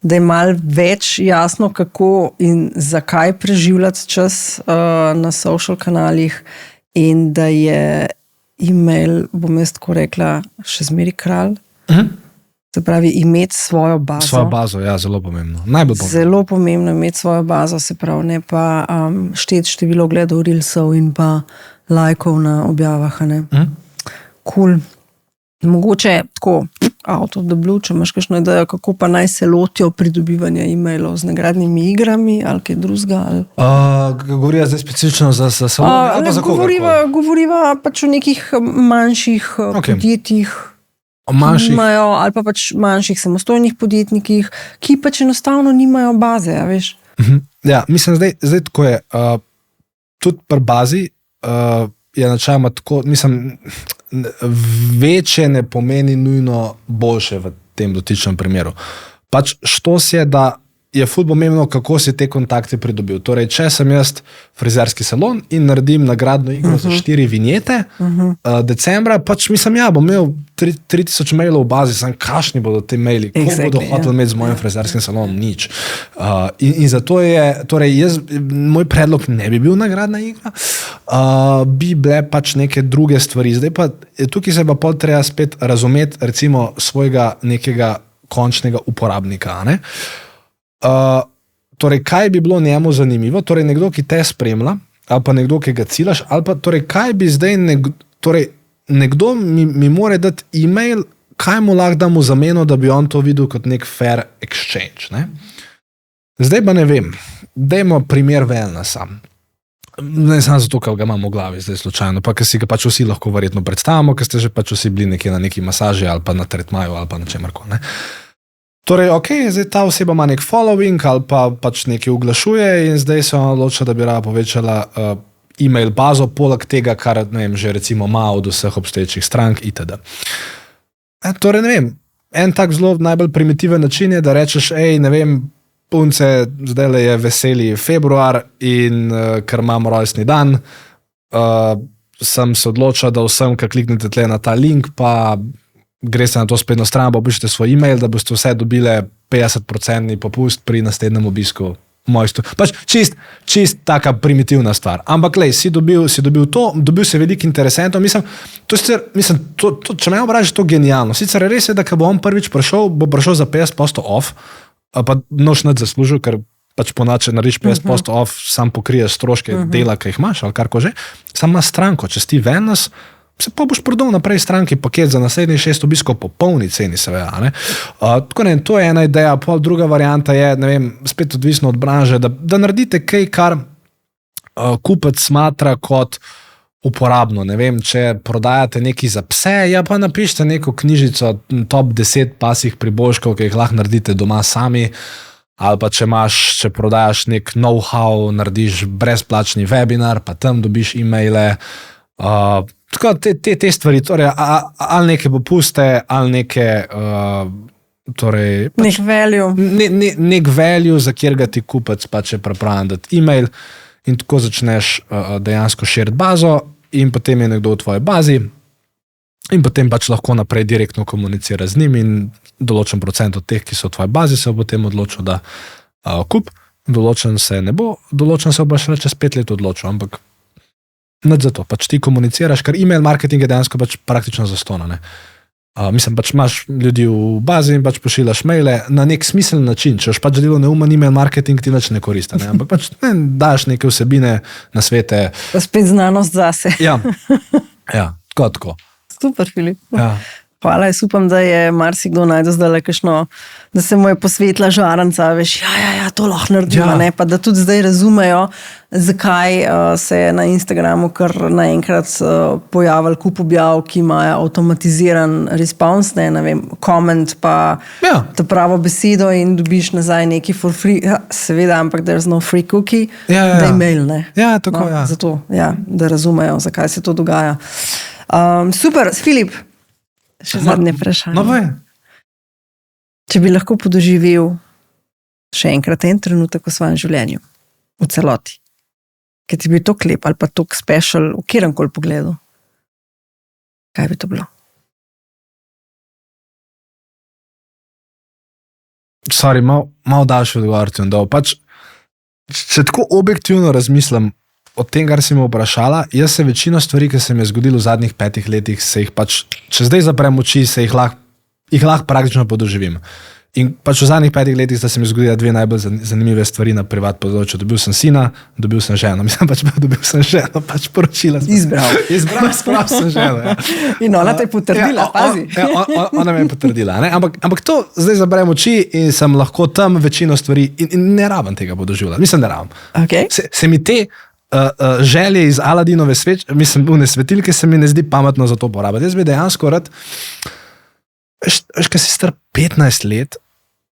Da je malo več jasno, kako in zakaj preživljati čas na social kanalih in da je e-mail, bom jaz tako rekla, še zmeri kralj. Se pravi, imeti svojo bazo. Svojo bazo, ja, zelo pomembno. Najbolj pomembno. Zelo pomembno imeti svojo bazo, se pravi, ne pa šteti število gledov reelsov in pa lajkov na objavah. Cool. Mogoče tako out of the blue, če imaš kakšno idejo, kako pa naj se lotijo pridobivanja e-mailov z nagradnimi igrami ali kaj drugega? Govorijo zdaj specifično za salon ali pa za koga? Govoriva pač o nekih manjših podjetjih, imajo, ali pa pač manjših samostojnih podjetnikih, ki pač enostavno nimajo baze, ja, veš? Ja, mislim, zdaj tako je. Tudi pri bazi je načeloma tako, mislim, večje ne pomeni nujno boljše v tem dotičnem primeru. Pač štos je, da je ful pomembno, kako si te kontakte pridobil. Torej, če sem jaz frizerski salon in naredim nagradno igro za 4 vinjete decembra, pač mislim, ja, bom imel 3000 mailov v bazi, sem kašni bodo te maili, koliko bodo hoteli imeti z mojim frizerskim salonom, nič. In zato je, torej moj predlog ne bi bil nagradna igra, bi bile pač neke druge stvari. Zdaj pa, tukaj se pa pol treba spet razumeti, recimo, svojega nekega končnega uporabnika, ne? Torej, kaj bi bilo njemu zanimivo, torej nekdo, ki te spremlja, ali pa nekdo, ki ga ciljaš, ali pa torej, kaj bi zdaj nekdo mi mora dati e-mail, kaj mu lahko damo zameno, da bi on to videl kot nek fair exchange, ne? Zdaj pa ne vem, dajmo primer wellnessa. Ne samo zato, ker ga imam v glavi zdaj slučajno, pa ker si ga pač vsi lahko verjetno predstavimo, ker ste že pač vsi bili nekje na neki masaži ali pa na tretmaju ali pa na čemarkoli, ne? Torej, ok, zdaj ta oseba ima nek following ali pa pač nekaj oglašuje in zdaj se ona odločila, da bi rada povečala e-mail bazo, poleg tega, kar, ne vem, že recimo ima od vseh obstoječih strank itd. Torej, ne vem, en tak zelo najbolj primitiven način je, da rečeš, ne vem, punce, zdaj je veseli februar in ker imamo rojstni dan, sem se odločila, da vsem, ki kliknete tle na ta link, pa greste na to spletno stran, pa opišete svoj e-mail, da boste vse dobile 50% popust pri naslednjem obisku Pač čist taka primitivna stvar. Ampak, lej, si dobil to, dobil si veliko interesentov. Mislim, če me obražaš, to genialno. Sicer res je, da ko bo on prvič prišel, bo prišel za 50% off, pa noč nad zaslužil, ker pač ponače narediš 50% off, sam pokriješ stroške dela, ki jih imaš, ali karko že. Sam ima stranko, če si ven nas, se pa boš prodal naprej stranki paket za naslednjih 6 obiskov po polni ceni, seveda. Tako ne, to je ena ideja, pol druga varianta je, ne vem, spet odvisno od branže, da naredite kaj, kar kupec smatra kot uporabno. Ne vem, če prodajate nekaj za pse, ja pa napišite neko knjižico top 10 pasih priboljškov, ki jih lahko naredite doma sami, ali pa če prodajaš nek know-how, narediš brezplačni webinar, pa tam dobiš e-maile. Tako te stvari, torej, ali neke popuste, ali neke torej, nek value. Nek value, za kjer ga ti kupec pač je pripravljen dati e-mail in tako začneš dejansko širiti bazo in potem je nekdo v tvoji bazi in potem pač lahko naprej direktno komunicira z njim in določen procent od teh, ki so v tvoji bazi, se bo potem odločil, da kup, določen se ne bo, določen se bo še čez 5 let odločil, ampak nič za to, pač ti komuniciraš, ker e-mail marketing je dejansko pač praktično zastonj. Mislim, pač imaš ljudi v bazi in pač pošiljaš maile na nek smiseln način, če pač delo neumen e-mail marketing, ti nič ne koristi, ampak pač daš neke vsebine na svete. Pa spet znanost zase. Ja, tako. Super, Filip. Ja. Hvala, jaz upam, da je marsikdo najdel zdaj kakšno, da se mu je posvetila žaranca, veš, ja, to lahko naredimo, ne, pa da tudi zdaj razumejo, zakaj se je na Instagramu kar naenkrat pojavil kup objav, ki imajo avtomatiziran response, ne vem, comment pa ta pravo besedo in dobiš nazaj neki for free, seveda, ampak there's no free cookie, da e-mail, ne. Ja, tako, Zato, da razumejo, zakaj se to dogaja. Super, Filip. Še zadnje vprašanje. Če bi lahko podoživel še enkrat en trenutek v svojem življenju, v celoti, ki ti bi to lep ali pa to special v kjeremkoli pogledu, kaj bi to bilo? Sorry, malo daljši odgovor ti bom dal. Pač, če tako objektivno razmislim o tem, kar si me vprašala, jaz se večino stvari, ki se mi je zgodilo v zadnjih 5 letih, se jih pač, če zdaj zaprem oči, se jih lahko praktično podoživim. In pač v zadnjih 5 letih sta se mi zgodila 2 najbolj zanimive stvari na privat področju. Dobil sem sina, dobil sem ženo. Mislim, dobil sem ženo, pač poročila sem. Izbral sem ženo. Ja. In ona te je potrdila, pazi. Ona me je potrdila. Ne? Ampak to zdaj zaprem oči in sem lahko tam večino stvari in ne rabim tega podoživljati. Mislim, ne rabim. Okay. Se mi te želje iz Aladinove svetilke se mi ne zdi pametno za to porabiti. Jaz bi dejansko rad, veš, kaj si star 15 let,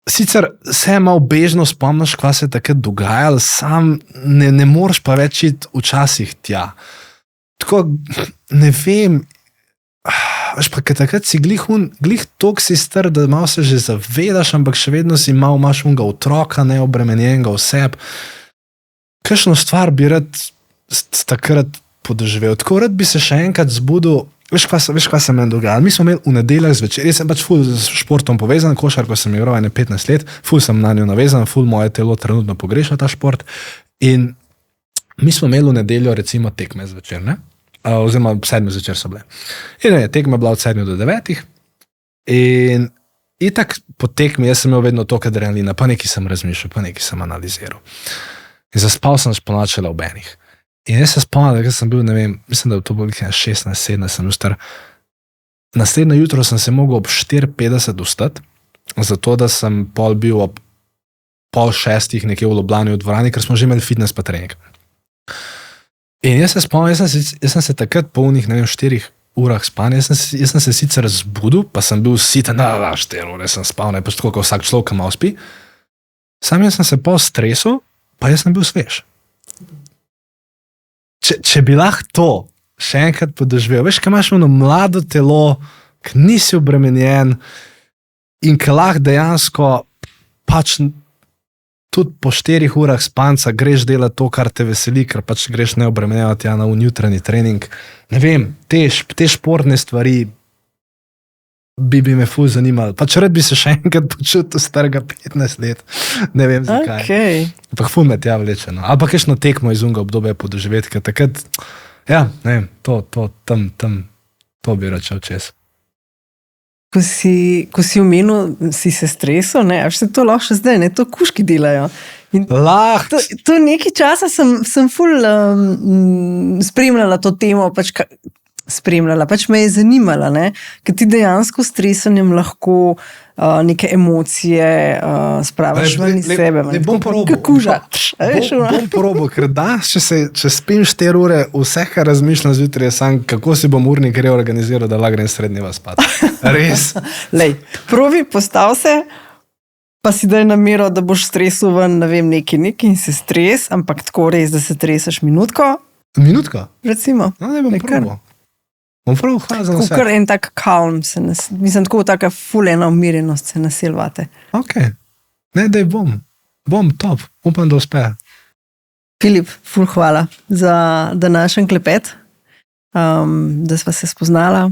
sicer se malo bežno spomniš, kaj se je takrat dogajalo, sam ne moreš pa več iti včasih tja. Tako, ne vem, veš pa, ker takrat si glih tok si star, da malo se že zavedaš, ampak še vedno si malo imaš unga otroka, neobremenjenega vseb. Kakšno stvar bi rad takrat podoživel. Tako rad bi se še enkrat zbudil. Veš, kaj se meni dogaja? Mi smo imeli v nedeljah zvečer, jaz sem pač ful s športom povezan, košarko sem igral 15 let, ful sem na njo navezan, ful moje telo trenutno pogreša ta šport. In mi smo imeli v nedeljo recimo tekme zvečer, ne? Oziroma 7 zvečer so bile. In tekma bila od 7 do 9 in itak po tekmi jaz sem imel vedno toliko adrenalina, pa nekaj sem razmišljal, pa nekaj sem analiziral. In zaspal sem ponočela ob enih. In jaz se spomnim, da sem bil, ne vem, mislim, da to bilo 16-17, sem bil star. Naslednje jutro sem se mogel ob 4:50 vstati, zato da sem pol bil ob 5:30 nekje v Ljubljani v dvorani, ker smo že imeli fitness pa trening. In jaz se spomnim, jaz sem se takrat po unih, ne vem, 4 urah spanja, jaz sem se sicer zbudil, pa sem bil siten, 4 ure sem spal, ne, pač tako, kot vsak človek, ki malo spi. Sam jaz sem se pol stresel, pa jaz sem bil svež. Če bi lahko to še enkrat podoživel, veš, kaj imaš ono mlado telo, ki nisi obremenjen in ki lahko dejansko pač tudi po 4 urah spanca greš delati to, kar te veseli, ker pač greš neobremenjevati na jutranji trening. Ne vem, te športne stvari bi me ful zanimalo. Pač rad bi se še enkrat počutil starega 15 let. Ne vem zakaj. Okay. Ampak ful me tja vleče. No. Ali pa kakšno tekmo iz unga obdobja podoživeti, ker takrat, ja, ne vem, to bi račal čez. Ko si omenil, si se stresel, ne, až se to lahko še zdaj, ne, to kužki delajo. To nekaj časa sem ful spremljala to temo, pač me je zanimala, ne, ker ti dejansko s stresanjem lahko neke emocije spravaš ven iz sebe. Bom probil, ker če spim 4 ure, vse, kar razmišljam zjutraj, je sam, kako si bom urnik reorganiziral, da lahko grem srednjeva spat. Res. Lej, probi, postav se, pa si daj namero, da boš stresil ven, ne vem, neki in se stres, ampak tako res, da se treseš minutko. Minutko? Recimo. No, ne bom probil. Bom prav hvala za vse. Kukor en tak calm, mislim, tako taka fulena umirjenost se nasilvate. Ok. Ne, daj bom. Bom top. Upam, da uspe. Filip, ful hvala za današnji klepet, da sva se spoznala,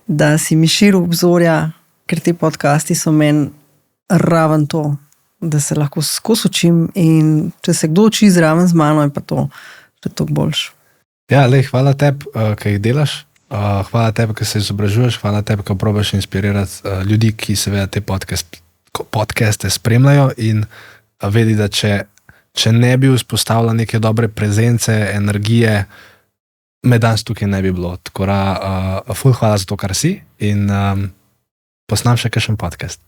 da si mi širil obzorja, ker ti podcasti so meni raven to, da se lahko skozi učim in če se kdo uči zraven z mano, je pa to še toliko boljš. Ja, lej, hvala tebi, ki jih delaš. Hvala tebi, ki se izobražuješ, hvala tebi, ki probaš inspirirati ljudi, ki seveda te podcaste spremljajo in vedi, da če ne bi vzpostavila neke dobre prezence, energije, me danes tukaj ne bi bilo. Tako da, ful hvala za to, kar si in posnam še kakšen podcast.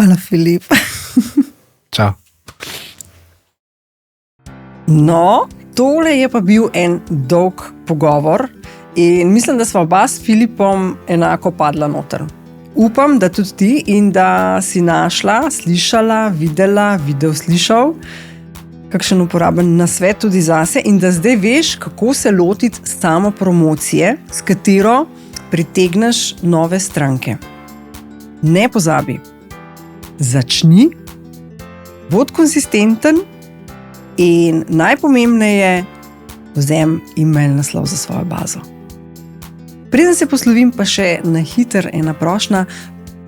Hvala, Filip. Čau. No, tole je pa bil en dolg pogovor. In mislim, da sva oba s Filipom enako padla noter. Upam, da tudi ti in da si našla, slišala, videla, slišal kakšen uporaben nasvet tudi zase in da zdaj veš, kako se lotiti samo promocije, s katero pritegneš nove stranke. Ne pozabi, začni, bodi konsistenten in najpomembneje, vzem email naslov za svojo bazo. Preden se poslovim, pa še na hiter ena prošnja,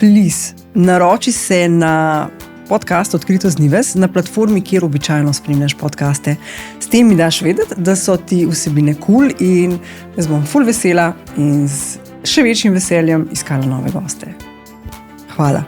please, naroči se na podcast Odkrito z Nives na platformi, kjer običajno spremljaš podcaste. S tem mi daš vedeti, da so ti vsebine cool in jaz bom ful vesela in z še večjim veseljem iskala nove goste. Hvala.